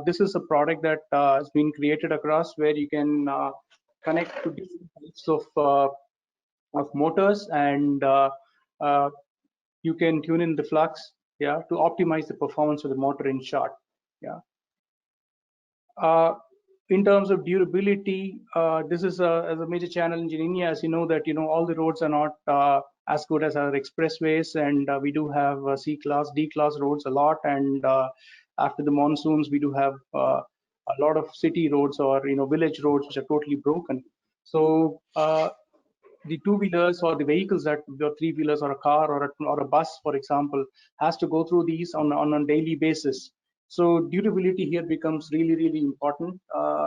this is a product that has been created across where you can connect to different types of motors, and you can tune in the flux, yeah, to optimize the performance of the motor in short. Yeah. In terms of durability, this is a major challenge in India, as you know that all the roads are not as good as our expressways, and we do have C-class, D-class roads a lot, and after the monsoons we do have a lot of city roads or village roads which are totally broken. So the two-wheelers or the vehicles that the three-wheelers or a car or a bus, for example, has to go through these on a daily basis. So durability here becomes really, really important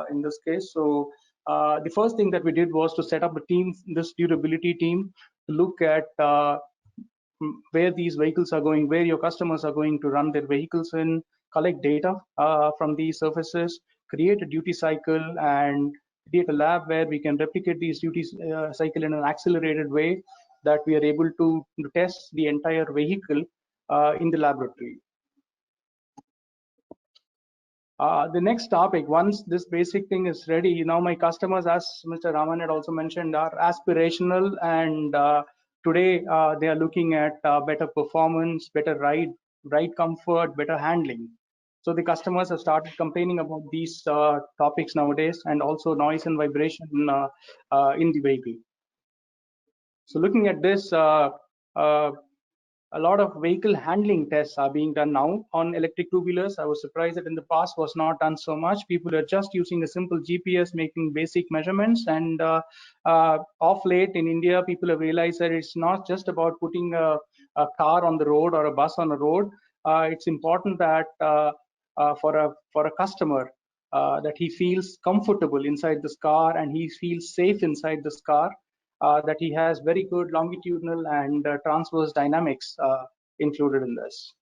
in this case. So the first thing that we did was to set up a team, this durability team, to look at where these vehicles are going, where your customers are going to run their vehicles in, collect data from these surfaces, create a duty cycle, and create a lab where we can replicate these duty cycle in an accelerated way that we are able to test the entire vehicle in the laboratory. The next topic, once this basic thing is ready, now my customers, as Mr. Raman had also mentioned, are aspirational, and today they are looking at better performance, better ride comfort, better handling. So the customers have started complaining about these topics nowadays, and also noise and vibration in the vehicle. So looking at this, a lot of vehicle handling tests are being done now on electric two-wheelers. I was surprised that in the past was not done so much. People are just using a simple GPS, making basic measurements. And of late in India, people have realized that it's not just about putting a car on the road or a bus on the road. It's important that for a customer that he feels comfortable inside this car and he feels safe inside this car. That he has very good longitudinal and transverse dynamics included in this.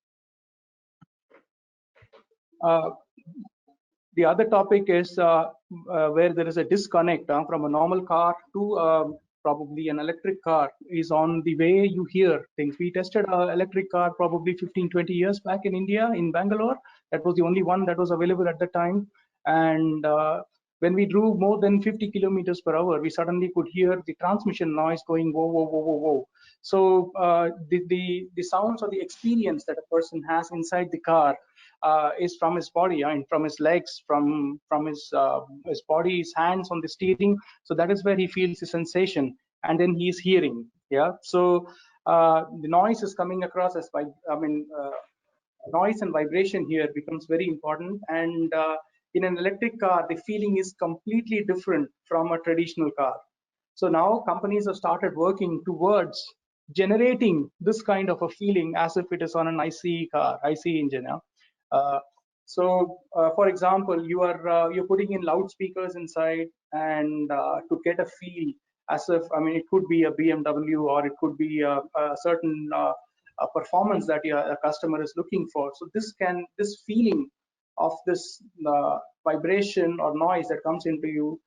The other topic is where there is a disconnect from a normal car to probably an electric car is on the way you hear things. We tested an electric car probably 15-20 years back in India, in Bangalore. That was the only one that was available at the time. And when we drove more than 50 kilometers per hour, we suddenly could hear the transmission noise going whoa, whoa, whoa, whoa, whoa. So the sounds or the experience that a person has inside the car is from his body and from his legs, from his body, his hands on the steering. So that is where he feels the sensation, and then he is hearing. Yeah. So the noise is coming across as noise and vibration here becomes very important, and in an electric car, the feeling is completely different from a traditional car. So now companies have started working towards generating this kind of a feeling as if it is on an IC car, IC engine. For example, you're putting in loudspeakers inside, and to get a feel as if, it could be a BMW or it could be a certain performance that a customer is looking for. So this feeling of this vibration or noise that comes into you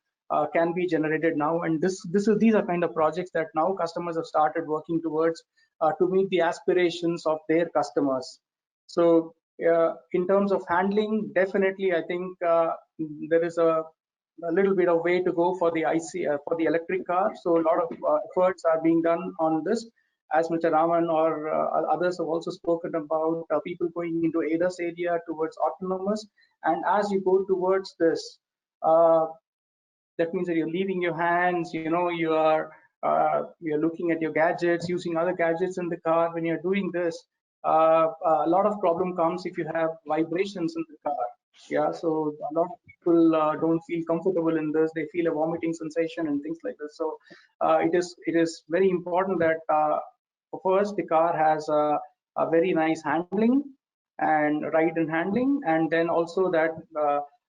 can be generated now, and these are kind of projects that now customers have started working towards to meet the aspirations of their customers. So in terms of handling, definitely I think there is a little bit of way to go for the for the electric car. So a lot of efforts are being done on this. As Mr. Raman or others have also spoken about, people going into ADAS area towards autonomous. And as you go towards this, that means that you're leaving your hands, you're looking at your gadgets, using other gadgets in the car. When you're doing this, a lot of problem comes if you have vibrations in the car. Yeah, so a lot of people don't feel comfortable in this. They feel a vomiting sensation and things like this. So it is very important that first the car has a very nice handling and ride and handling, and then also that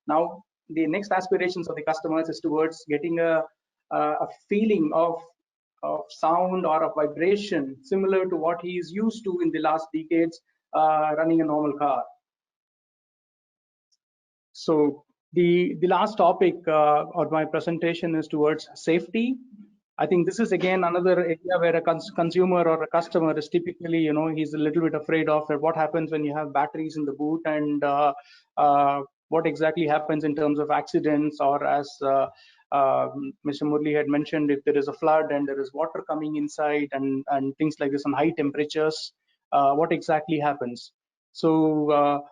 now the next aspirations of the customers is towards getting a feeling of sound or of vibration similar to what he is used to in the last decades running a normal car. So the last topic of my presentation is towards safety. I think this is again another area where a consumer or a customer is typically, he's a little bit afraid of what happens when you have batteries in the boot, and what exactly happens in terms of accidents, or as Mr. Murli had mentioned, if there is a flood and there is water coming inside and things like this on high temperatures, what exactly happens? So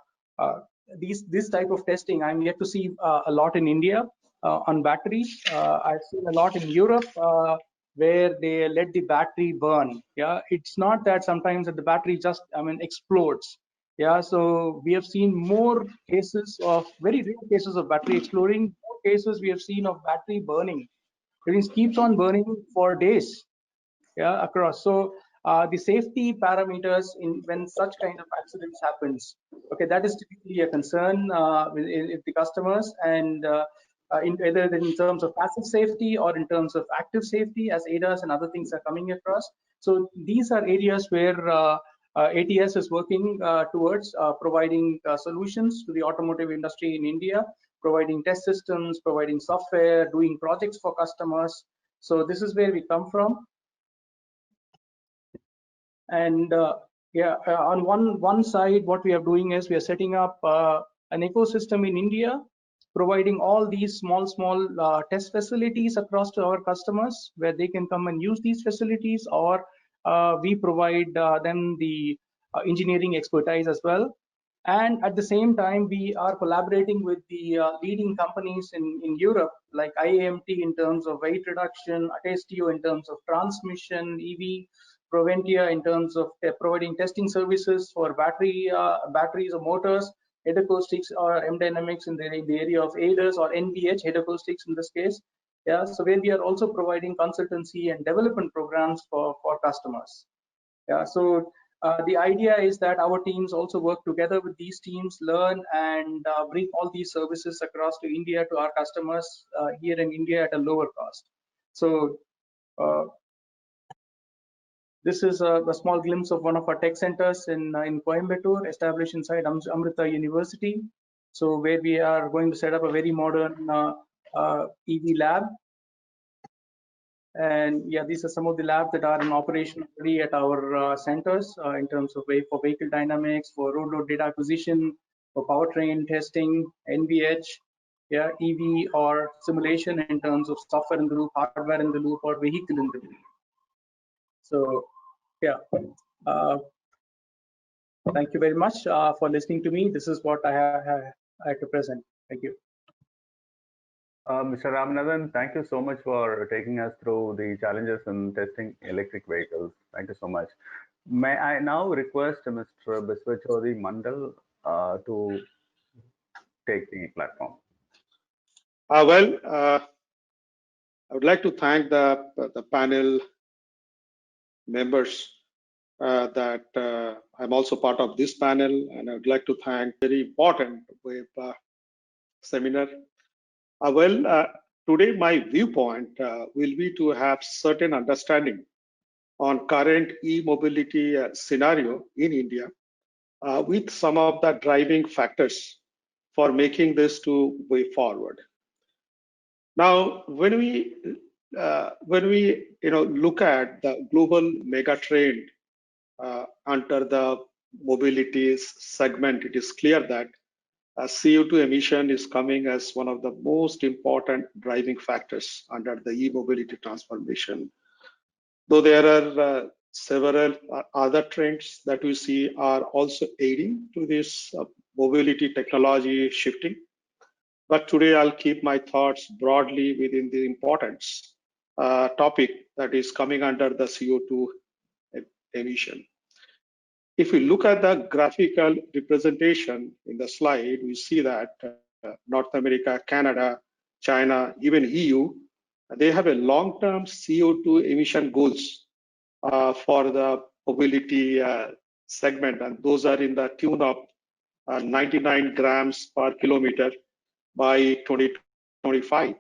this type of testing I'm yet to see a lot in India. On batteries, I've seen a lot in Europe, where they let the battery burn. Yeah, it's not that sometimes that the battery just, explodes. Yeah, so we have seen more cases of, very rare cases of battery exploding. More cases we have seen of battery burning. It means keeps on burning for days. Yeah, across. So the safety parameters in when such kind of accidents happens, okay, that is typically a concern with the customers, and in either in terms of passive safety or in terms of active safety, as ADAS and other things are coming across. So these are areas where ATS is working towards providing solutions to the automotive industry in India, providing test systems, providing software, doing projects for customers. So this is where we come from. And on one side, what we are doing is we are setting up an ecosystem in India, providing all these small test facilities across to our customers, where they can come and use these facilities, or we provide them the engineering expertise as well. And at the same time, we are collaborating with the leading companies in Europe, like IAMT in terms of weight reduction, Attestio in terms of transmission, EV, Proventia in terms of providing testing services for batteries or motors, head acoustics or M dynamics in the area of ADAS or NVH, head acoustics in this case. Yeah, so where we are also providing consultancy and development programs for customers. Yeah, so the idea is that our teams also work together with these teams, learn and bring all these services across to India to our customers here in India at a lower cost. So this is a small glimpse of one of our tech centers in Coimbatore, established inside Amrita University. So where we are going to set up a very modern EV lab. And yeah, these are some of the labs that are in operation already at our centers in terms of for vehicle dynamics, for road load data acquisition, for powertrain testing, NVH, yeah, EV or simulation in terms of software in the loop, hardware in the loop, or vehicle in the loop. So yeah, thank you very much for listening to me. This is what I had to present. Thank you. Mr. Ramanathan, thank you so much for taking us through the challenges in testing electric vehicles. Thank you so much. May I now request Mr. Biswachori Mandal to take the platform? I would like to thank the panel members that I'm also part of this panel, and I would like to thank very important seminar. Today my viewpoint will be to have certain understanding on current e-mobility scenario in India with some of the driving factors for making this to way forward. Now, when we look at the global mega trend under the mobilities segment, it is clear that CO2 emission is coming as one of the most important driving factors under the e-mobility transformation. Though there are several other trends that we see are also aiding to this mobility technology shifting. But today I'll keep my thoughts broadly within the importance topic that is coming under the CO2 emission. If we look at the graphical representation in the slide, we see that North America, Canada, China, even EU, they have a long-term CO2 emission goals for the mobility segment, and those are in the tune of 99 grams per kilometer by 2025.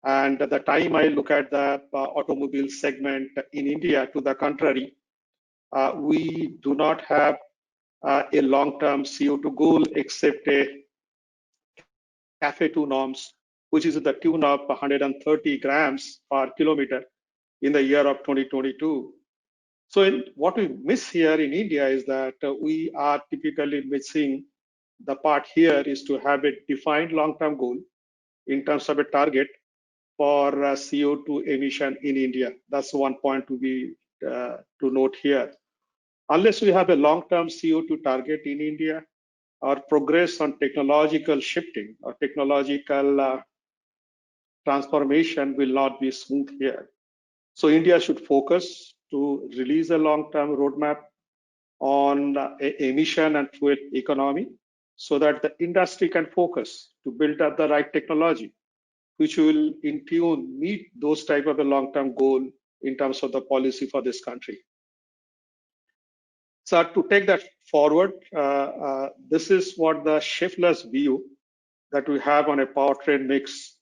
And at the time I look at the automobile segment in India, to the contrary, we do not have a long-term CO2 goal except a CAFE 2 norms, which is at the tune of 130 grams per kilometer in the year of 2022. So what we miss here in India is that we are typically missing the part here is to have a defined long-term goal in terms of a target for CO2 emission in India. That's one point to note here. Unless we have a long-term CO2 target in India, our progress on technological shifting or technological transformation will not be smooth here. So India should focus to release a long-term roadmap on emission and fuel economy so that the industry can focus to build up the right technology, which will in tune meet those type of a long-term goal in terms of the policy for this country. So to take that forward, this is what the shiftless view that we have on a powertrain mix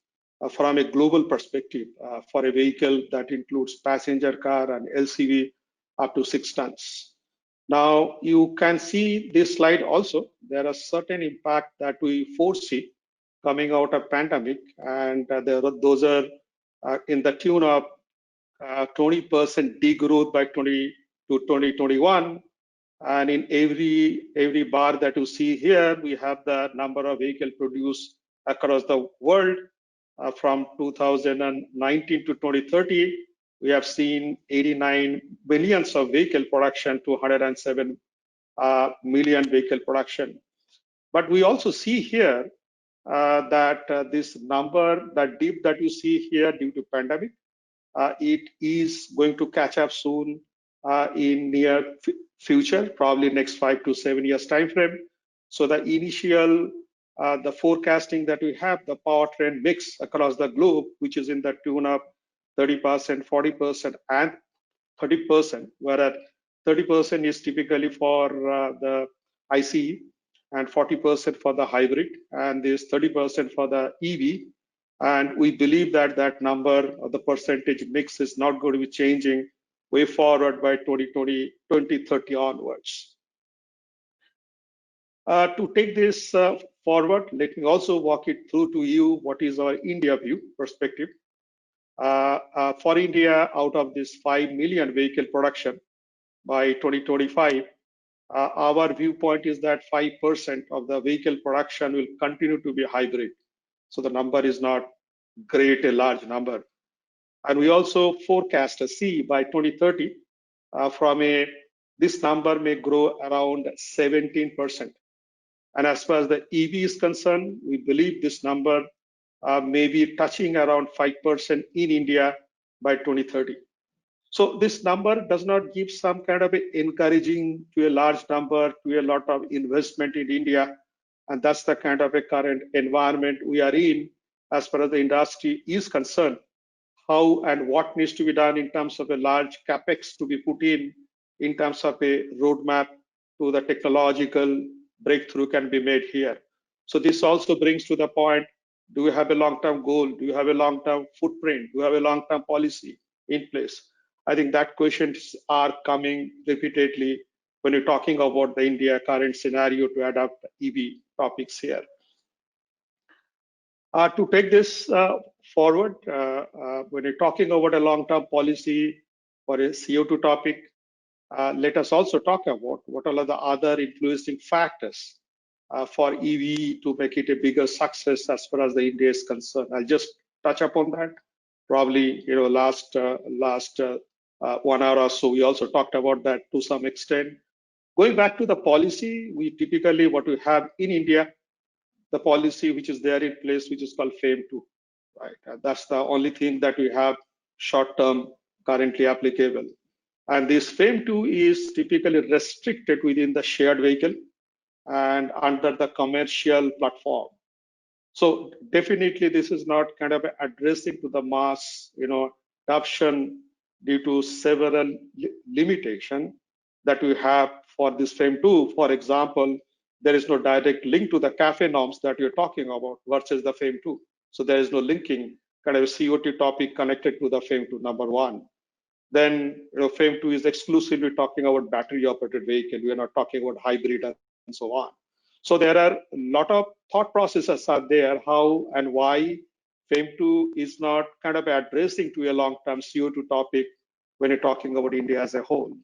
from a global perspective for a vehicle that includes passenger car and LCV up to 6 tons. Now, you can see this slide also. There are certain impact that we foresee coming out of pandemic, and those are in the tune of 20% degrowth by 2021. And in every bar that you see here, we have the number of vehicle produced across the world from 2019 to 2030. We have seen 89 billions of vehicle production to 107 million vehicle production. But we also see here that this number, that dip that you see here due to pandemic, it is going to catch up soon in near future, probably next 5 to 7 years time frame. So the initial, the forecasting that we have, the powertrain mix across the globe, which is in the tune of 30%, 40%, and 30%, whereas 30% is typically for the ICE and 40% for the hybrid, and this 30% for the EV. And we believe that that number or the percentage mix is not going to be changing way forward by 2030 onwards. To take this forward, let me also walk it through to you what is our India view perspective. For India, out of this 5 million vehicle production by 2025, our viewpoint is that 5% of the vehicle production will continue to be hybrid. So the number is not great, a large number. And we also forecast a C by 2030 this number may grow around 17%. And as far as the EV is concerned, we believe this number may be touching around 5% in India by 2030. So this number does not give some kind of encouraging to a large number, to a lot of investment in India. And that's the kind of a current environment we are in as far as the industry is concerned. How and what needs to be done in terms of a large capex to be put in terms of a roadmap to the technological breakthrough can be made here. So this also brings to the point, do we have a long-term goal? Do you have a long-term footprint? Do you have a long-term policy in place? I think that questions are coming repeatedly when you're talking about the India current scenario to adopt EV topics here. To take this forward, when you're talking about a long-term policy for a CO2 topic, let us also talk about what are the other influencing factors for EV to make it a bigger success as far as the India is concerned. I'll just touch upon that. Probably, last 1 hour or so, we also talked about that to some extent. Going back to the policy, we typically what we have in India, the policy which is there in place, which is called FAME 2, right? That's the only thing that we have short-term currently applicable. And this FAME 2 is typically restricted within the shared vehicle and under the commercial platform. So definitely this is not kind of addressing to the mass, adoption due to several limitations that we have for this FAME 2. For example, there is no direct link to the CAFE norms that you're talking about versus the FAME 2. So there is no linking kind of a CO2 topic connected to the FAME 2, number one. Then FAME 2 is exclusively talking about battery operated vehicle. We are not talking about hybrid and so on. So there are a lot of thought processes are there, how and why FAME2 is not kind of addressing to a long-term CO2 topic when you're talking about India as a whole.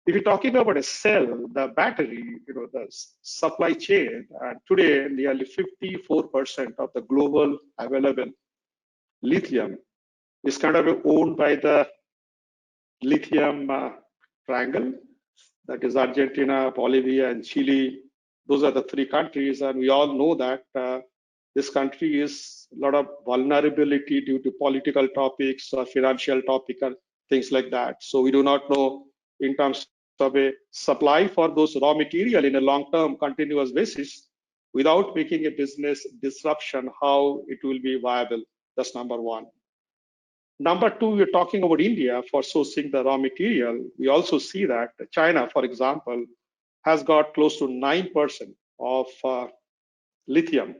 If you're talking about a cell, the battery, the supply chain, today nearly 54% of the global available lithium is kind of owned by the lithium triangle, that is Argentina, Bolivia, and Chile. Those are the three countries, and we all know that this country is a lot of vulnerability due to political topics or financial topics, things like that. So we do not know in terms of a supply for those raw material in a long-term continuous basis without making a business disruption, how it will be viable. That's number one. Number two, we're talking about India for sourcing the raw material. We also see that China, for example, has got close to 9% of lithium.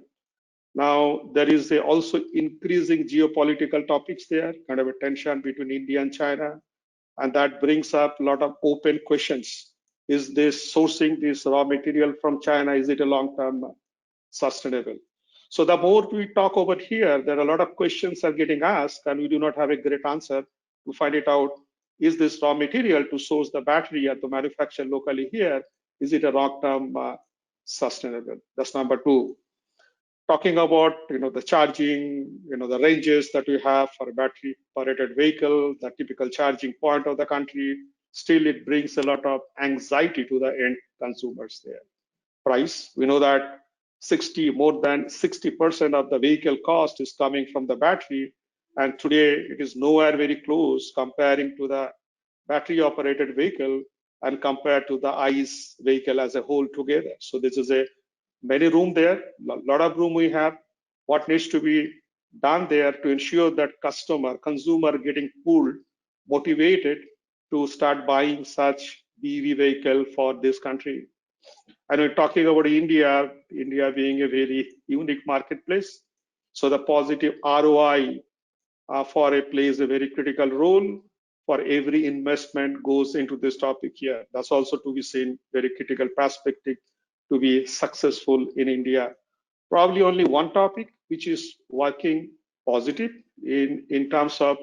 Now, there is also increasing geopolitical topics there, kind of a tension between India and China. And that brings up a lot of open questions. Is this sourcing this raw material from China, is it a long-term sustainable? So the more we talk over here, there are a lot of questions are getting asked, and we do not have a great answer to find it out. Is this raw material to source the battery and to manufacture locally here, is it a long-term sustainable? That's number two. Talking about the charging, the ranges that we have for a battery operated vehicle, the typical charging point of the country, still it brings a lot of anxiety to the end consumers there. Price, we know that more than 60% of the vehicle cost is coming from the battery, and today it is nowhere very close comparing to the battery operated vehicle and compared to the ICE vehicle as a whole together. So this is a many room there, a lot of room we have. What needs to be done there to ensure that consumer getting pulled, motivated to start buying such EV vehicle for this country. And we're talking about India being a very unique marketplace. So the positive ROI for a plays a very critical role for every investment goes into this topic here. That's also to be seen very critical perspective to be successful in India. Probably only one topic which is working positive in terms of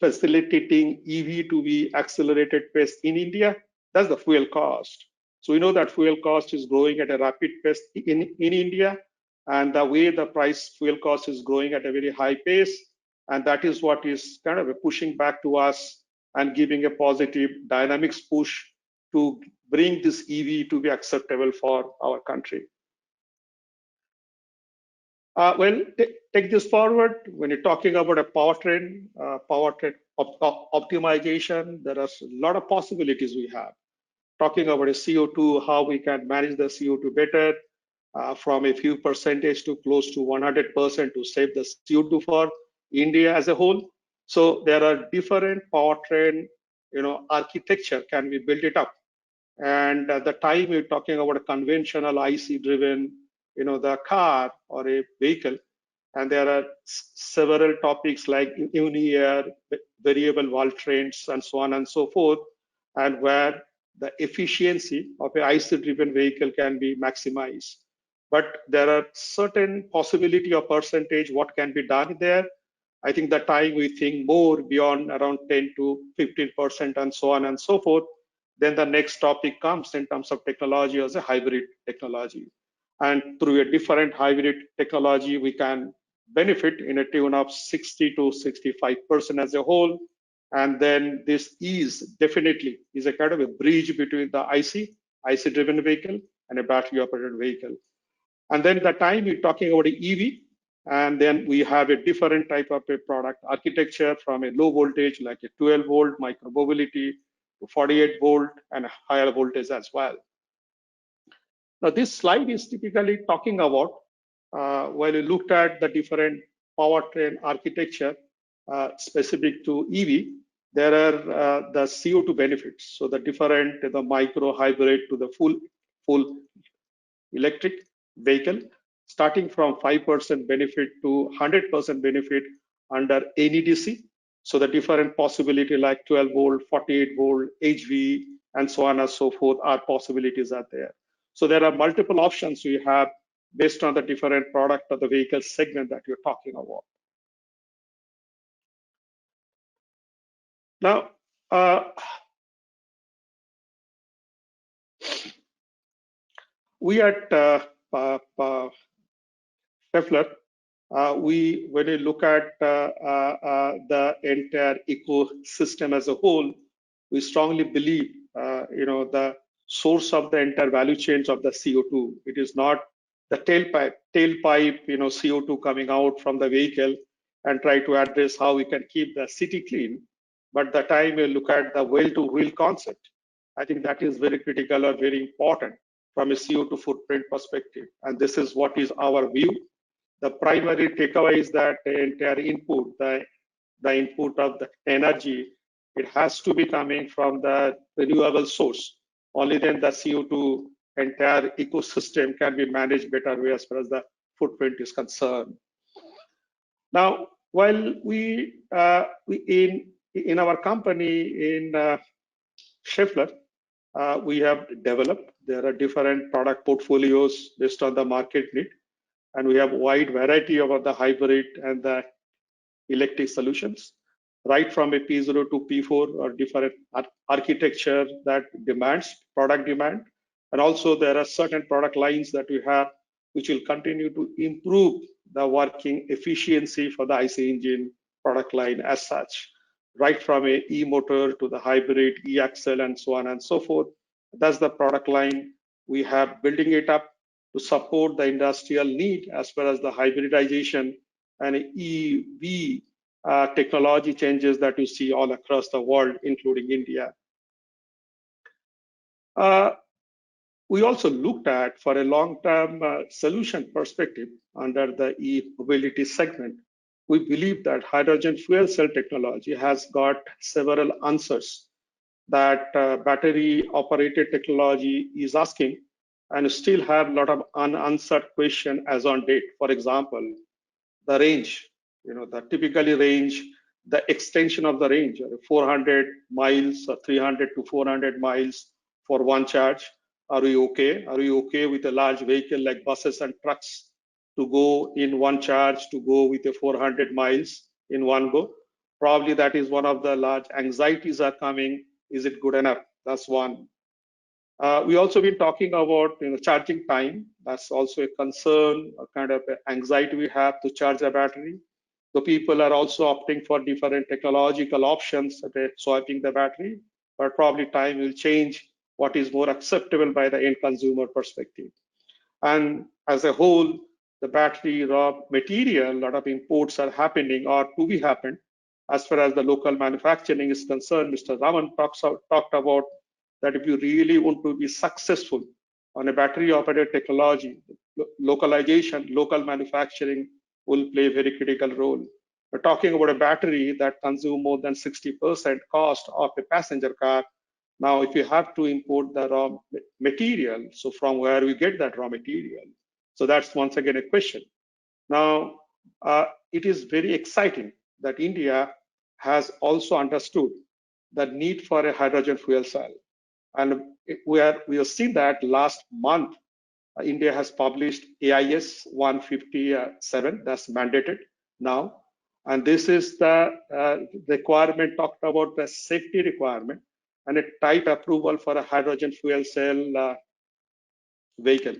facilitating EV to be accelerated pace in India, that's the fuel cost. So we know that fuel cost is growing at a rapid pace in India, and the way the fuel cost is growing at a very high pace, and that is what is kind of a pushing back to us and giving a positive dynamics push to bring this EV to be acceptable for our country. Well, take this forward. When you're talking about a powertrain optimization, there are a lot of possibilities we have. Talking about a CO2, how we can manage the CO2 better, from a few percentage to close to 100% to save the CO2 for India as a whole. So there are different powertrain, architecture can we build it up. And at the time we're talking about a conventional IC driven, the car or a vehicle, and there are several topics like uni-air, variable valve trains, and so on and so forth, and where the efficiency of an IC driven vehicle can be maximized. But there are certain possibility of percentage what can be done there. I think the time we think more beyond around 10 to 15% and so on and so forth, then the next topic comes in terms of technology as a hybrid technology. And through a different hybrid technology, we can benefit in a tune of 60 to 65% as a whole. And then this is definitely a kind of a bridge between the IC driven vehicle and a battery operated vehicle. And then the time we're talking about EV, and then we have a different type of a product architecture from a low voltage like a 12 volt micro mobility to 48 volt and a higher voltage as well. Now this slide is typically talking about when you looked at the different powertrain architecture specific to EV, there are the CO2 benefits. So the different, the micro hybrid to the full electric vehicle, starting from 5% benefit to 100% benefit under NEDC. So the different possibility like 12 volt, 48 volt, HV, and so on and so forth are possibilities out there. So there are multiple options we have based on the different product or the vehicle segment that you're talking about. Now, we at Schaeffler, when you look at the entire ecosystem as a whole, we strongly believe, the source of the entire value chains of the CO2. It is not the tailpipe, CO2 coming out from the vehicle and try to address how we can keep the city clean. But the time we look at the well-to-wheel concept, I think that is very critical or very important from a CO2 footprint perspective. And this is what is our view. The primary takeaway is that the entire input, the input of the energy, it has to be coming from the renewable source. Only then the CO2 entire ecosystem can be managed better way as far as the footprint is concerned. Now, while we in our company in Schaeffler, we have developed, there are different product portfolios based on the market need, and we have wide variety of the hybrid and the electric solutions, right from a P0 to P4 or different architecture that demands product demand. And also there are certain product lines that we have which will continue to improve the working efficiency for the IC engine product line as such, right from a e-motor to the hybrid, e-axle, and so on and so forth. That's the product line we have, building it up to support the industrial need as far as the hybridization and EV technology changes that you see all across the world, including India. We also looked at, for a long-term solution perspective under the e-mobility segment, we believe that hydrogen fuel cell technology has got several answers that battery-operated technology is asking, and still have a lot of unanswered question as on date. For example, the range, the typically range, the extension of the range, 400 miles or 300 to 400 miles for one charge. Are we okay? Are we okay with a large vehicle like buses and trucks to go in one charge, to go with a 400 miles in one go? Probably that is one of the large anxieties are coming. Is it good enough? That's one. We also been talking about charging time. That's also a concern, a kind of anxiety we have to charge a battery. So people are also opting for different technological options, swapping the battery, but probably time will change what is more acceptable by the end consumer perspective. And as a whole, the battery raw material, a lot of imports are happening or to be happened. As far as the local manufacturing is concerned, Mr. Raman talked about that if you really want to be successful on a battery operated technology, localization, local manufacturing will play a very critical role. We're talking about a battery that consumes more than 60% cost of a passenger car. Now, if you have to import the raw material, so from where we get that raw material? So that's once again a question. Now, it is very exciting that India has also understood the need for a hydrogen fuel cell. And we have seen that last month, India has published AIS 157, that's mandated now. And this is the requirement talked about, the safety requirement and a type approval for a hydrogen fuel cell vehicle.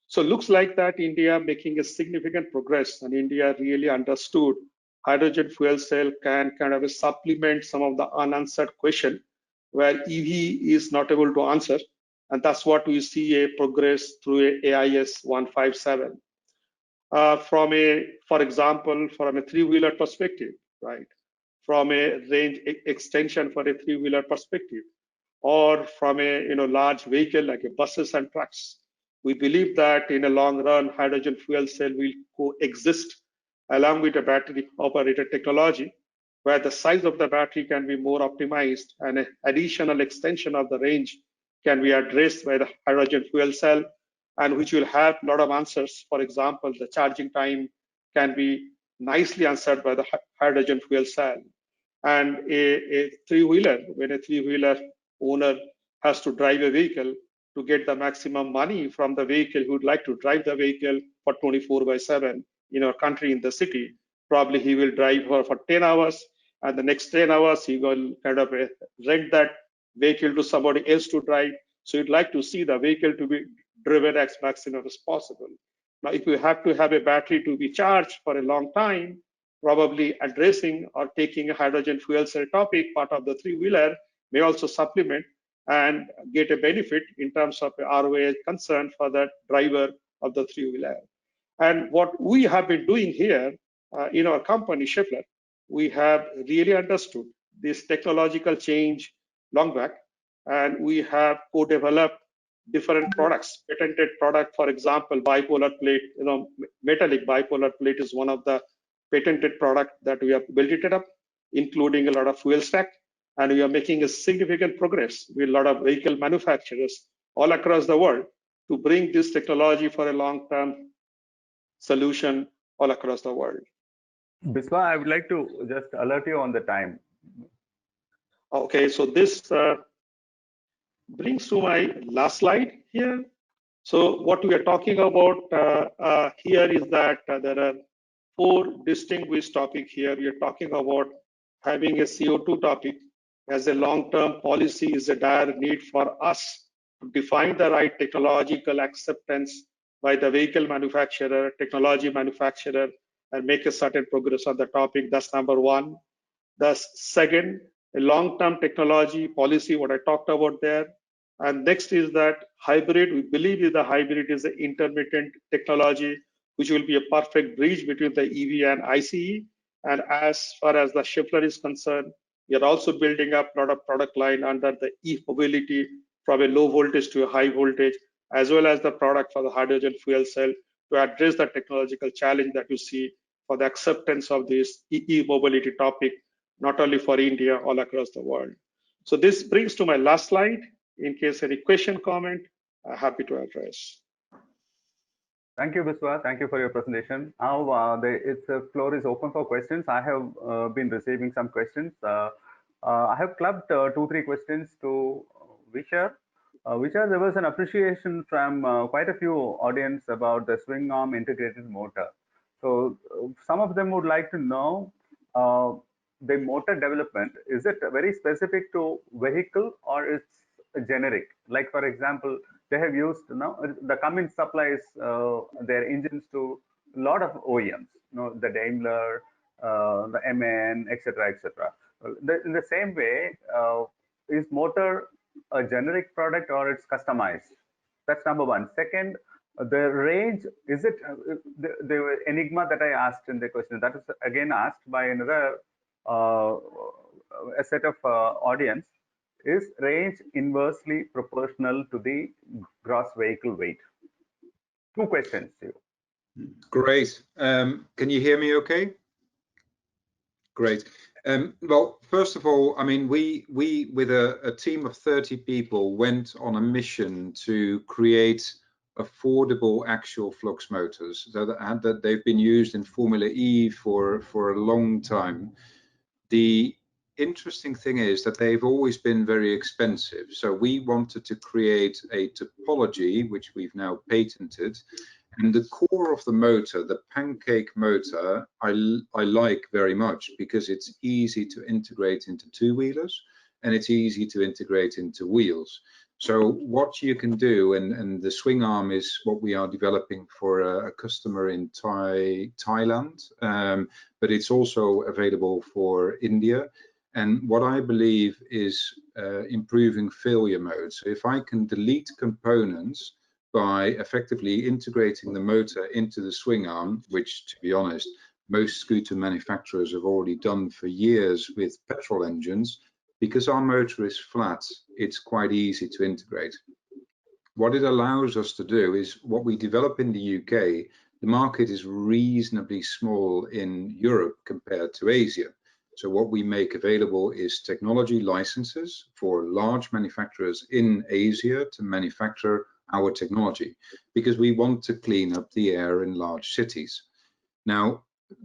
So looks like that India making a significant progress, and India really understood hydrogen fuel cell can kind of supplement some of the unanswered question where EV is not able to answer. And that's what we see a progress through a AIS 157. For example, from a three-wheeler perspective, right? From a range extension for a three-wheeler perspective, or from a large vehicle like a buses and trucks. We believe that in a long run, hydrogen fuel cell will coexist along with a battery operated technology, where the size of the battery can be more optimized and an additional extension of the range can be addressed by the hydrogen fuel cell, and which will have a lot of answers. For example, the charging time can be nicely answered by the hydrogen fuel cell. And a three-wheeler, when a three-wheeler owner has to drive a vehicle to get the maximum money from the vehicle who would like to drive the vehicle for 24/7 in our country, in the city. Probably he will drive for 10 hours, and the next 10 hours he will kind of rent that vehicle to somebody else to drive. So you'd like to see the vehicle to be driven as maximum as possible. Now, if you have to have a battery to be charged for a long time, probably addressing or taking a hydrogen fuel cell topic, part of the three-wheeler, may also supplement and get a benefit in terms of ROA concern for the driver of the three-wheeler. And what we have been doing here in our company, Schaeffler, we have really understood this technological change long back, and we have co-developed different products, patented product. For example, bipolar plate, metallic bipolar plate is one of the patented product that we have built it up, including a lot of fuel stack. And we are making a significant progress with a lot of vehicle manufacturers all across the world to bring this technology for a long-term solution all across the world. Biswa, I would like to just alert you on the time. Okay, so this brings to my last slide here. So what we are talking about here is that there are 4 distinguished topics here. We are talking about having a CO2 topic as a long-term policy is a dire need for us to define the right technological acceptance by the vehicle manufacturer, technology manufacturer, and make a certain progress on the topic. That's number 1. The second, a long-term technology policy, what I talked about there. And next is that hybrid. We believe the hybrid is an intermittent technology, which will be a perfect bridge between the EV and ICE. And as far as the Schaeffler is concerned, we are also building up a lot of product line under the e-mobility from a low voltage to a high voltage, as well as the product for the hydrogen fuel cell to address the technological challenge that you see for the acceptance of this e-mobility topic, not only for India, all across the world. So this brings to my last slide. In case any question, comment, happy to address. Thank you, Biswa. Thank you for your presentation. Now the floor is open for questions. I have been receiving some questions. I have clubbed 2-3 questions to Vishar. Vishar, there was an appreciation from quite a few audience about the swing arm integrated motor. So some of them would like to know the motor development. Is it very specific to vehicle or it's generic? Like, for example, they have used the Cummins supplies their engines to a lot of OEMs, the Daimler, the MAN, etc., etc. In the same way, is motor a generic product or it's customized? That's number 1. Second, the range, is it the Enigma that I asked in the question, that is again asked by another a set of audience. Is range inversely proportional to the gross vehicle weight? 2 questions to you. Great. Can you hear me okay? Great. Well, first of all, I mean, we with a team of 30 people went on a mission to create affordable axial flux motors that they've been used in Formula E for a long time. The interesting thing is that they've always been very expensive. So we wanted to create a topology, which we've now patented. And the core of the motor, the pancake motor, I like very much because it's easy to integrate into 2-wheelers and it's easy to integrate into wheels. So what you can do, and the swing arm is what we are developing for a customer in Thailand, but it's also available for India. And what I believe is improving failure mode. So if I can delete components by effectively integrating the motor into the swing arm, which, to be honest, most scooter manufacturers have already done for years with petrol engines, because our motor is flat, it's quite easy to integrate. What it allows us to do is what we develop in the UK, the market is reasonably small in Europe compared to Asia. So what we make available is technology licenses for large manufacturers in Asia to manufacture our technology, because we want to clean up the air in large cities. Now,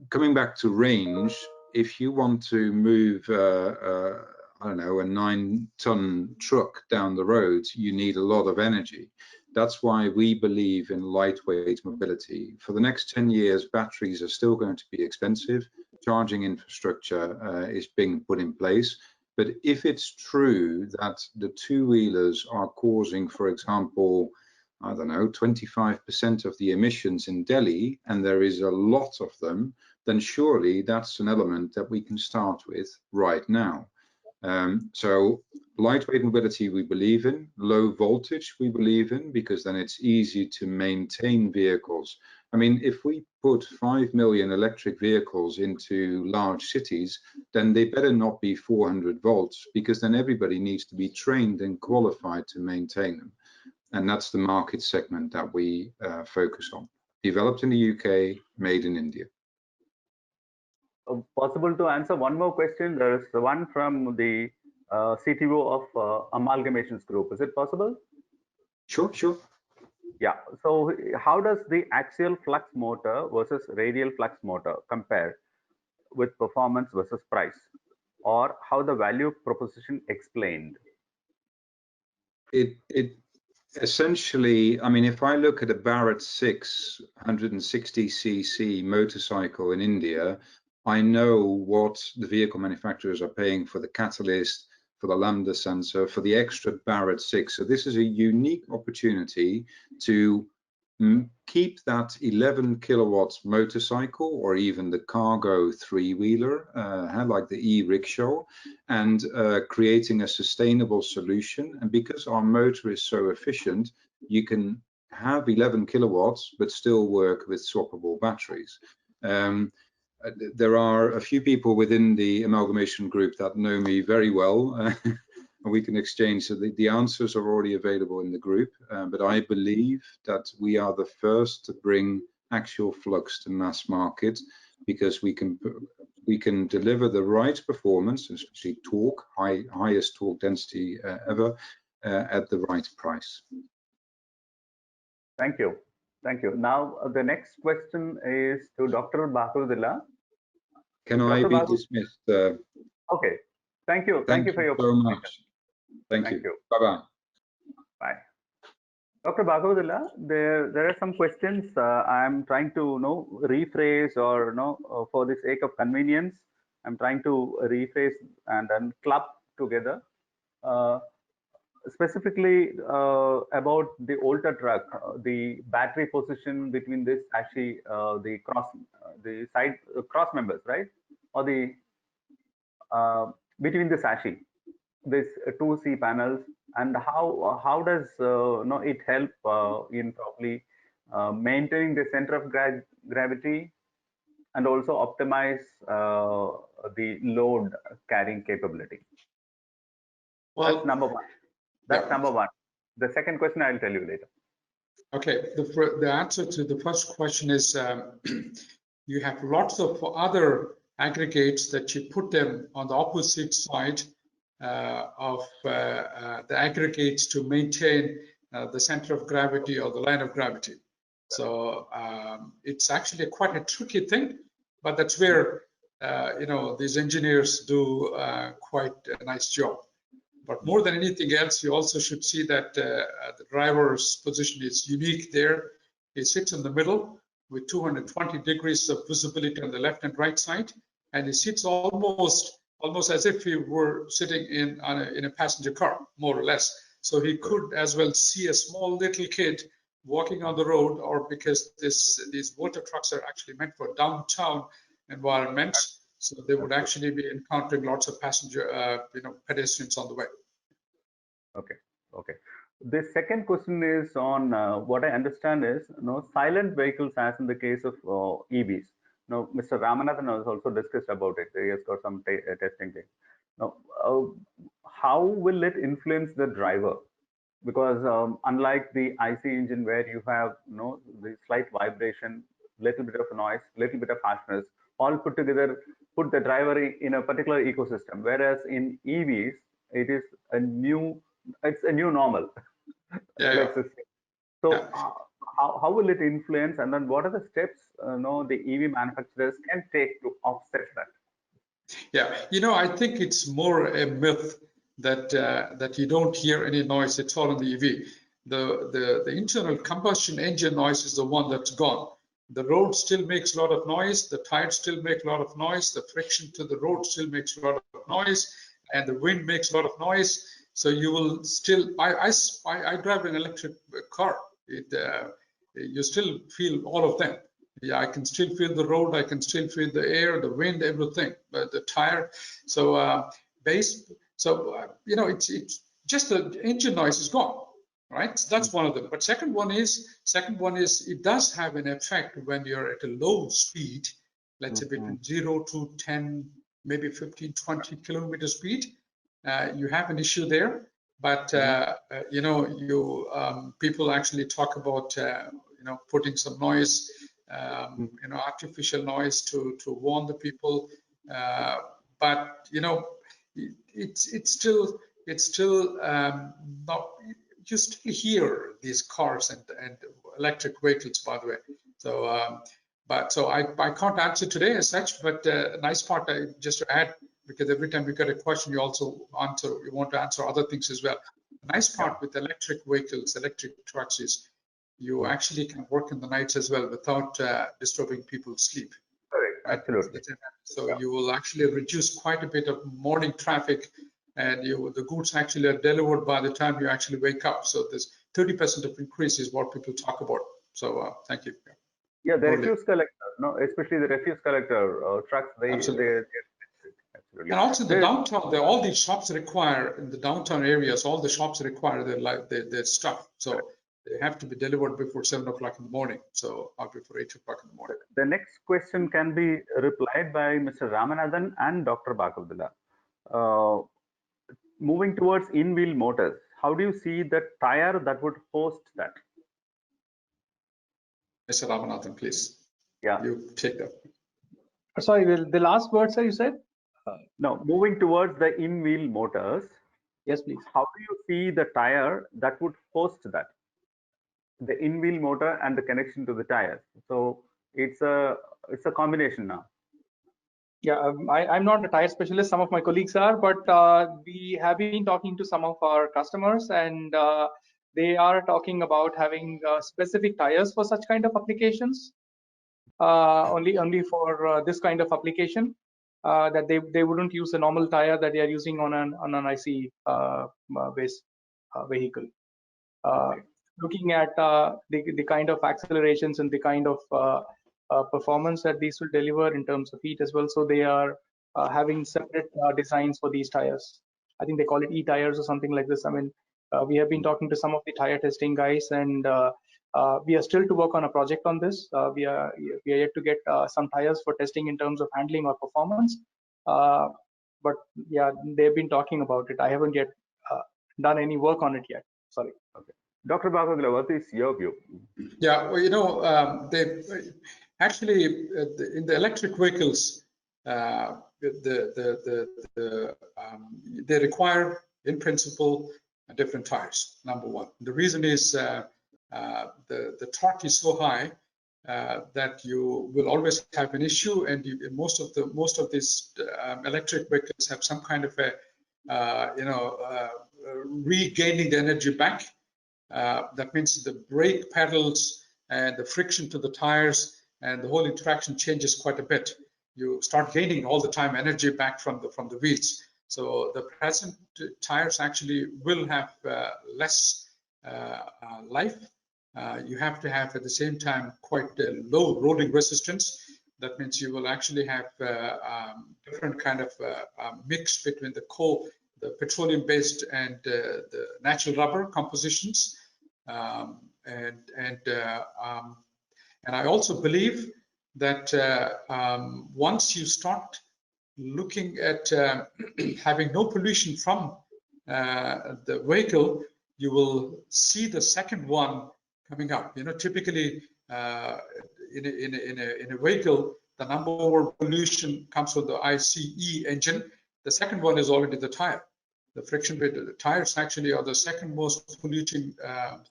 coming back to range, if you want to move I don't know, a 9-ton truck down the road, you need a lot of energy. That's why we believe in lightweight mobility. For the next 10 years, batteries are still going to be expensive. Charging infrastructure is being put in place. But if it's true that the two-wheelers are causing, for example, I don't know, 25% of the emissions in Delhi, and there is a lot of them, then surely that's an element that we can start with right now. So lightweight mobility we believe in, low voltage we believe in, because then it's easy to maintain vehicles. I mean, if we put 5 million electric vehicles into large cities, then they better not be 400 volts, because then everybody needs to be trained and qualified to maintain them. And that's the market segment that we focus on. Developed in the UK, made in India. Possible to answer one more question? There is one from the CTO of Amalgamations Group. Is it possible? Sure, sure. Yeah. So how does the axial flux motor versus radial flux motor compare with performance versus price, or how the value proposition explained? It essentially, I mean, if I look at a Barrett 6 160cc motorcycle in India, I know what the vehicle manufacturers are paying for the catalyst, for the lambda sensor, for the extra Barrett 6. So this is a unique opportunity to keep that 11 kilowatts motorcycle, or even the cargo three-wheeler, like the e-rickshaw, and creating a sustainable solution. And because our motor is so efficient, you can have 11 kilowatts, but still work with swappable batteries. There are a few people within the Amalgamation Group that know me very well, and we can exchange. So the answers are already available in the group, but I believe that we are the first to bring actual flux to mass market, because we can deliver the right performance, especially torque, highest torque density ever, at the right price. Thank you. Thank you. Now, the next question is to Dr. Bahudullah. Can I be dismissed? Okay. Thank you. Thank you for your so much. Thank you. Bye-bye. Bye. Dr. Bahudullah, there are some questions I'm trying to rephrase, or for the sake of convenience, I'm trying to rephrase and then club together. Specifically about the Volta truck, the battery position between this chassis, the side cross members, right, or the between the chassis, this 2C panels, and how does it help in probably maintaining the center of gravity, and also optimize the load carrying capability? Well, that's number one. That's number one. The second question I'll tell you later. Okay, the answer to the first question is you have lots of other aggregates that you put them on the opposite side of the aggregates to maintain the center of gravity or the line of gravity. So it's actually quite a tricky thing, but that's where these engineers do quite a nice job. But more than anything else, you also should see that the driver's position is unique there. He sits in the middle with 220 degrees of visibility on the left and right side, and he sits almost as if he were sitting in a passenger car, more or less. So he could as well see a small little kid walking on the road, or because these water trucks are actually meant for downtown environments. So they would actually be encountering lots of pedestrians on the way. Okay. Okay. The second question is on what I understand is silent vehicles, as in the case of EVs. Now, Mr. Ramanathan has also discussed about it. He has got some testing thing. Now, how will it influence the driver? Because unlike the IC engine, where you have the slight vibration, little bit of noise, little bit of harshness, all put together, put the driver in a particular ecosystem. Whereas in EVs, it is a new normal. Yeah. So how will it influence, and then what are the steps the EV manufacturers can take to offset that? Yeah, I think it's more a myth that you don't hear any noise at all in the EV. The internal combustion engine noise is the one that's gone. The road still makes a lot of noise. The tires still make a lot of noise. The friction to the road still makes a lot of noise, and the wind makes a lot of noise. So you will still. I drive an electric car. You still feel all of them. Yeah, I can still feel the road. I can still feel the air, the wind, everything. But the tire. So it's just the engine noise is gone. Right, so that's one of them. But second one is it does have an effect when you're at a low speed, let's say between 0 to 10, maybe 15, 20 kilometer speed. You have an issue there. But people actually talk about putting some noise, artificial noise to warn the people. But it's still not. You still hear these cars and electric vehicles, by the way. So, I can't answer today as such. But nice part, just to add, because every time we get a question, you also want to answer other things as well. The nice part with electric vehicles, electric trucks is you actually can work in the nights as well without disturbing people's sleep. Correct. Absolutely. So you will actually reduce quite a bit of morning traffic, and the goods actually are delivered by the time you actually wake up. So this 30% of increase is what people talk about. So thank you. Yeah, the refuse collector, especially the refuse collector trucks, absolutely. Absolutely. And also the downtown, all these shops require, in the downtown areas, all the shops require their stuff. So they have to be delivered before 7 o'clock in the morning. So or before 8 o'clock in the morning. The next question can be replied by Mr. Ramanathan and Dr. Bakabdullah. Moving towards in-wheel motors, how do you see the tire that would host that? Mr. Ramanathan, please. Yeah. You take that. Sorry, the last word, sir, you said? No, moving towards the in-wheel motors. Yes, please. How do you see the tire that would host that? The in-wheel motor and the connection to the tires. So it's a combination now. Yeah, I'm not a tire specialist. Some of my colleagues are, but we have been talking to some of our customers, and they are talking about having specific tires for such kind of applications. Only for this kind of application, that they wouldn't use a normal tire that they are using on an IC based vehicle. Looking at the kind of accelerations and the kind of performance that these will deliver in terms of heat as well. So they are having separate designs for these tires. I think they call it e-tires or something like this. I mean, we have been talking to some of the tire testing guys, and we are still to work on a project on this. We are yet to get some tires for testing in terms of handling or performance. But yeah, they've been talking about it. I haven't yet done any work on it yet. Sorry. Okay. Dr. Bakabdullah, what is your view? Yeah, well, they actually in the electric vehicles, they require, in principle, different tires. Number one. The reason is the torque is so high that you will always have an issue, and most of these electric vehicles have some kind of a regaining the energy back. That means the brake pedals and the friction to the tires and the whole interaction changes quite a bit. You start gaining all the time energy back from the wheels. So the present tires actually will have less life. You have to have at the same time quite low rolling resistance. That means you will actually have different kind of mix between the petroleum-based and the natural rubber compositions. And I also believe that once you start looking at having no pollution from the vehicle, you will see the second one coming up. Typically in a vehicle, the number one pollution comes from the ICE engine. The second one is already the tire. The friction with the tires actually are the second most polluting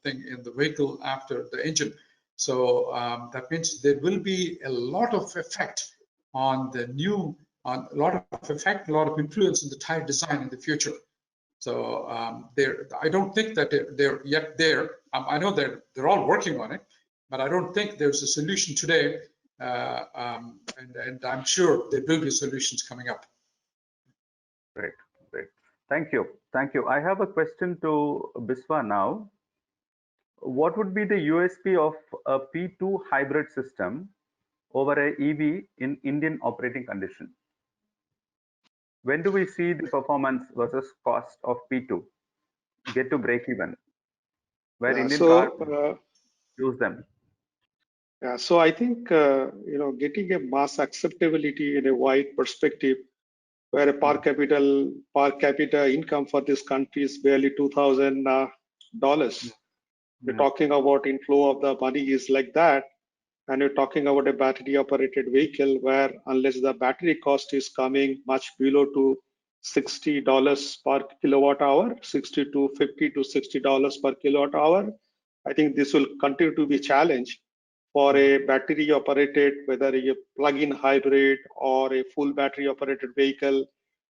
thing in the vehicle after the engine. So that means there will be a lot of effect on the new a lot of effect, a lot of influence in the tire design in the future. So I don't think that they're yet there. I know they're all working on it, but I don't think there's a solution today. And I'm sure there will be solutions coming up. Great, great. Thank you. Thank you. I have a question to Biswa now. What would be the USP of a P2 hybrid system over a EV in Indian operating condition? When do we see the performance versus cost of P2 get to break even, where Indian cars use them? Yeah, so I think getting a mass acceptability in a wide perspective, where a per capita income for this country is barely $2,000. We're talking about inflow of the money is like that, and you're talking about a battery operated vehicle where unless the battery cost is coming much below to $60 per kilowatt hour, 60 to 50 to $60 per kilowatt hour, I think this will continue to be a challenge for a battery operated, whether a plug-in hybrid or a full battery operated vehicle,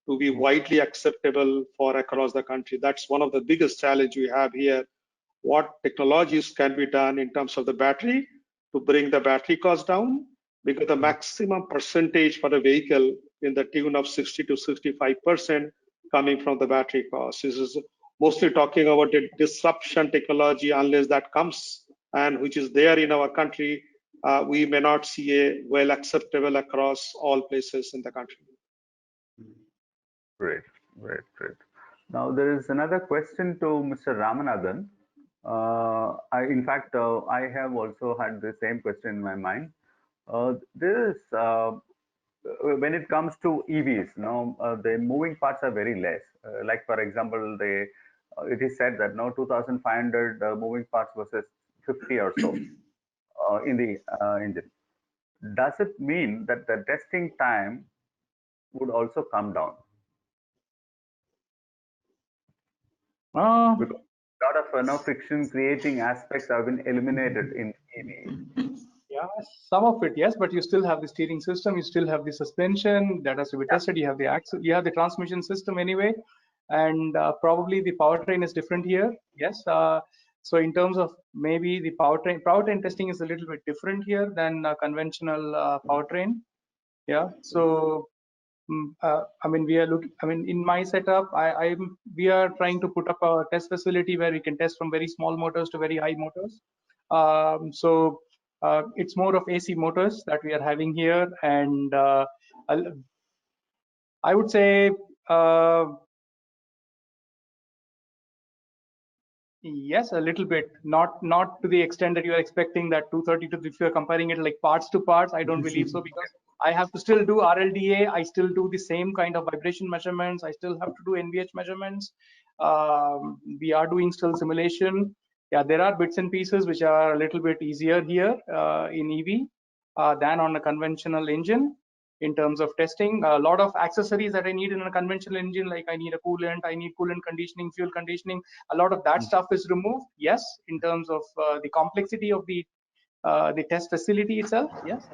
to be widely acceptable for across the country. That's one of the biggest challenge we have here. What technologies can be done in terms of the battery to bring the battery cost down, because the maximum percentage for a vehicle in the tune of 60 to 65% coming from the battery cost. This is mostly talking about the disruption technology. Unless that comes, and which is there in our country, we may not see a well acceptable across all places in the country. Great, great, great. Now there is another question to Mr. Ramanathan. In fact, I have also had the same question in my mind. When it comes to EVs, the moving parts are very less. Like for example, it is said that 2,500 moving parts versus 50 or so in the engine. Does it mean that the testing time would also come down? Because a lot of friction creating aspects have been eliminated in EV. Yeah, some of it, yes, but you still have the steering system, you still have the suspension that has to be tested, you have the axle, you have the transmission system anyway, and probably the powertrain is different here. Yes, so in terms of maybe the powertrain testing is a little bit different here than conventional powertrain. Yeah, so I mean, in my setup, we are trying to put up a test facility where we can test from very small motors to very high motors. So it's more of AC motors that we are having here, and I would say yes, a little bit, not to the extent that you are expecting that 230 to, if you are comparing it like parts to parts, I don't believe so, because I have to still do RLDA, I still do the same kind of vibration measurements, I still have to do NVH measurements. We are doing still simulation. Yeah, there are bits and pieces which are a little bit easier here in EV than on a conventional engine in terms of testing. A lot of accessories that I need in a conventional engine, like I need a coolant, I need coolant conditioning, fuel conditioning, a lot of that stuff is removed. Yes, in terms of the complexity of the test facility itself, yes,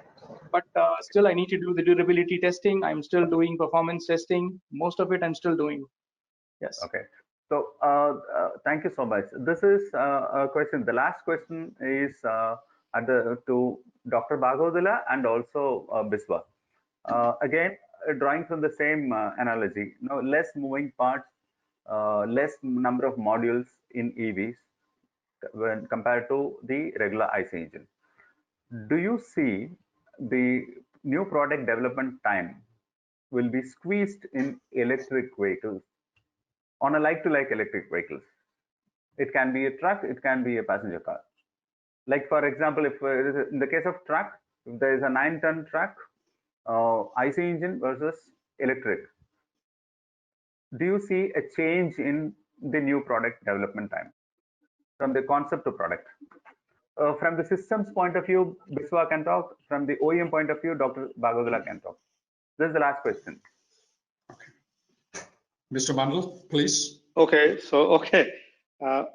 but still I need to do the durability testing. I'm still doing performance testing. Most of it I'm still doing. Yes. Okay. So thank you so much. This is a question. The last question is to Dr. Bhagodula and also Biswa. Again, drawing from the same analogy, less moving parts, less number of modules in EVs when compared to the regular IC engine. Do you see the new product development time will be squeezed in electric vehicles on a like-to-like electric vehicles? It can be a truck, it can be a passenger car. Like for example, if in the case of truck, if there is a 9-ton truck, IC engine versus electric, do you see a change in the new product development time from the concept to product? From the systems point of view, Biswa can talk. From the OEM point of view, Dr. Bhagodula can talk. This is the last question. Okay. Mr. Mandal, please. Okay, so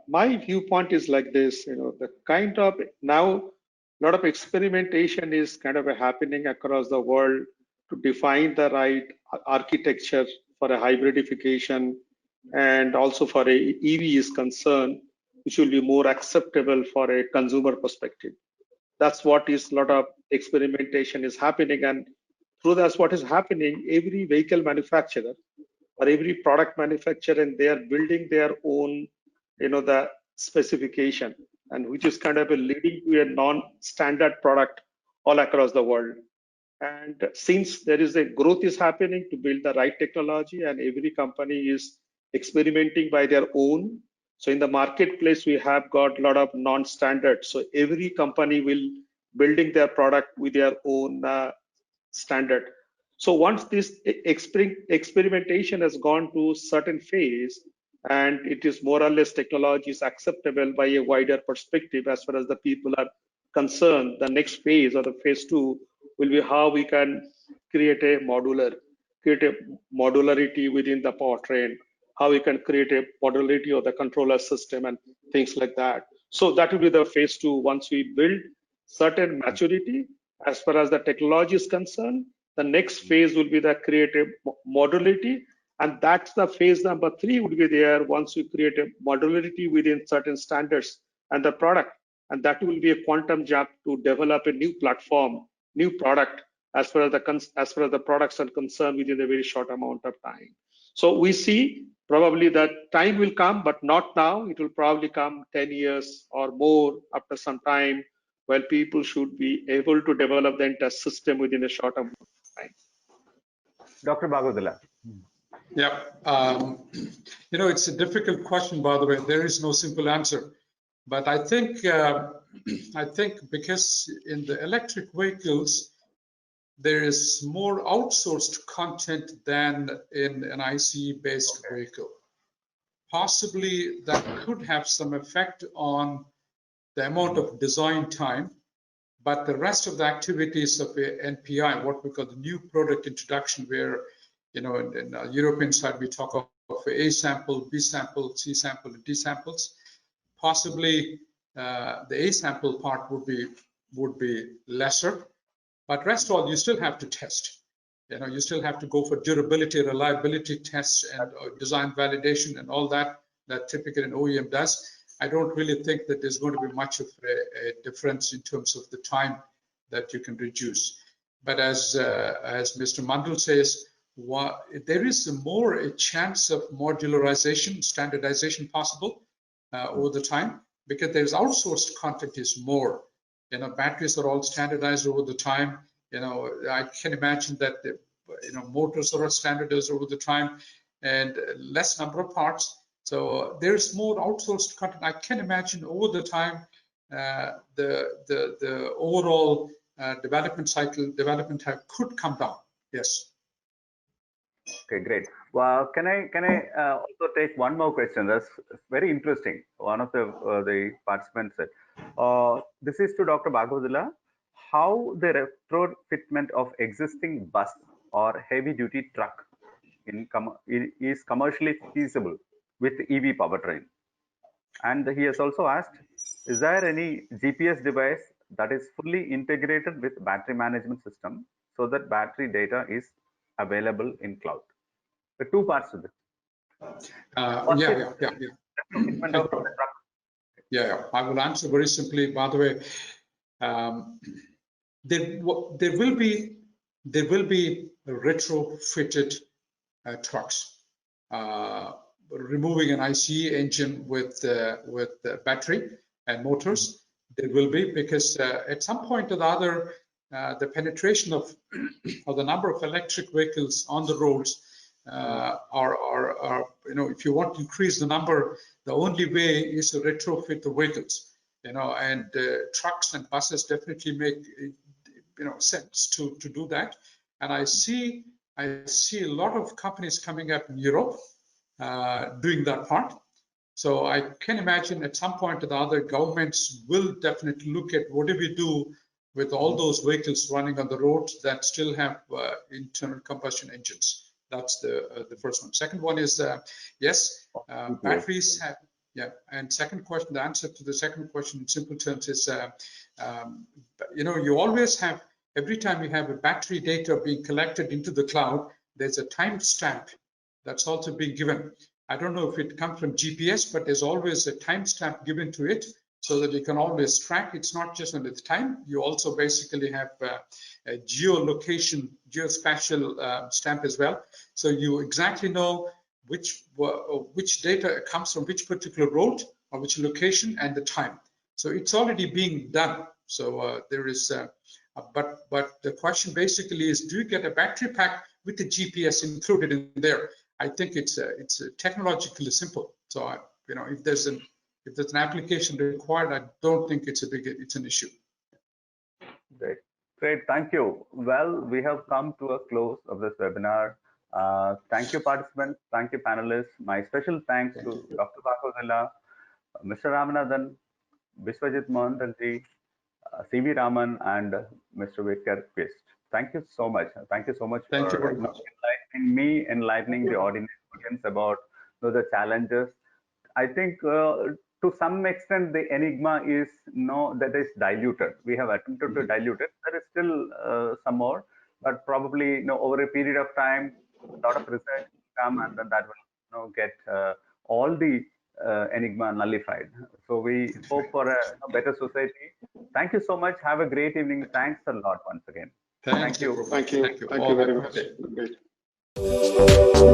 my viewpoint is like this. The kind of now a lot of experimentation is kind of happening across the world to define the right architecture for a hybridification and also for a EV is concerned, which will be more acceptable for a consumer perspective. That's what is a lot of experimentation is happening, and through that's what is happening. Every vehicle manufacturer or every product manufacturer, and they are building their own, the specification, and which is kind of leading to a non-standard product all across the world. And since there is a growth is happening to build the right technology, and every company is experimenting by their own. So in the marketplace, we have got a lot of non-standard. So every company will building their product with their own standard. So once this experimentation has gone to certain phase, and it is more or less technology is acceptable by a wider perspective as far as the people are concerned, the next phase or the phase 2 will be how we can create a modularity within the powertrain, how we can create a modularity of the controller system and things like that. So that will be the phase 2. Once we build certain maturity as far as the technology is concerned, the next phase will be the creative modularity, and that's the phase number 3 would be there once you create a modularity within certain standards and the product, and that will be a quantum jump to develop a new platform, new product as far as the products are concerned within a very short amount of time. So we see probably that time will come, but not now. It will probably come 10 years or more after some time, while people should be able to develop the entire system within a short amount of time. Dr. Bagodala. Yeah, it's a difficult question, by the way. There is no simple answer, but I think because in the electric vehicles, there is more outsourced content than in an ICE-based vehicle. Possibly that could have some effect on the amount of design time, but the rest of the activities of the NPI, what we call the new product introduction, where, in the European side, we talk of A sample, B sample, C sample, and D samples. Possibly the A sample part would be lesser, but rest all you still have to test. You still have to go for durability, reliability tests, and design validation and all that typically an OEM does. I don't really think that there's going to be much of a difference in terms of the time that you can reduce. But as Mr. Mandal says, there is a chance of modularization, standardization possible over the time, because there's outsourced content is more. Batteries are all standardized over the time. I can imagine that the motors are standardized over the time, and less number of parts. So there's more outsourced content. I can imagine over the time the overall development time could come down. Yes. Okay, great. Well, can I also take one more question? That's very interesting. One of the participants said, this is to Dr. Bagodala, how the retrofitment of existing bus or heavy-duty truck is commercially feasible with EV powertrain. And he has also asked, is there any GPS device that is fully integrated with battery management system so that battery data is available in cloud? The two parts to this. Yeah. I will answer very simply. By the way, there will be retrofitted trucks, removing an ICE engine with the battery and motors. There will be, because at some point or the other, the penetration of or the number of electric vehicles on the roads are if you want to increase the number, the only way is to retrofit the vehicles. And trucks and buses definitely make sense to do that. And I see a lot of companies coming up in Europe doing that part. So I can imagine at some point or the other, governments will definitely look at what do we do with all those vehicles running on the roads that still have internal combustion engines. That's the first one. Second one is yes, batteries have. Yeah, and second question, the answer to the second question in simple terms is, you always have every time you have a battery data being collected into the cloud, there's a timestamp that's also being given. I don't know if it comes from GPS, but there's always a timestamp given to it so that you can always track. It's not just on the time. You also basically have a geolocation, geospatial stamp as well. So you exactly know which data comes from which particular road or which location and the time. So it's already being done. So there is, but the question basically is, do you get a battery pack with the GPS included in there? I think it's technologically simple. So if there's an application required, I don't think it's an issue. Great, thank you. Well, we have come to a close of this webinar. Thank you, participants. Thank you, panelists. My special thanks to Dr. Bagodila, Mr. Ramanathan, Biswajit Mohantanji, C.V. Raman, and Mr. Vidkar Quist. Thank you so much. Thank you so much for enlightening me, enlightening the audience about the challenges. I think to some extent the Enigma is that is diluted. We have attempted to dilute it. There is still some more, but probably over a period of time, a lot of research will come, and then that will get all the Enigma nullified. So we hope for a better society. Thank you so much. Have a great evening. Thanks a lot once again. Thank you. Thank you very much. Great.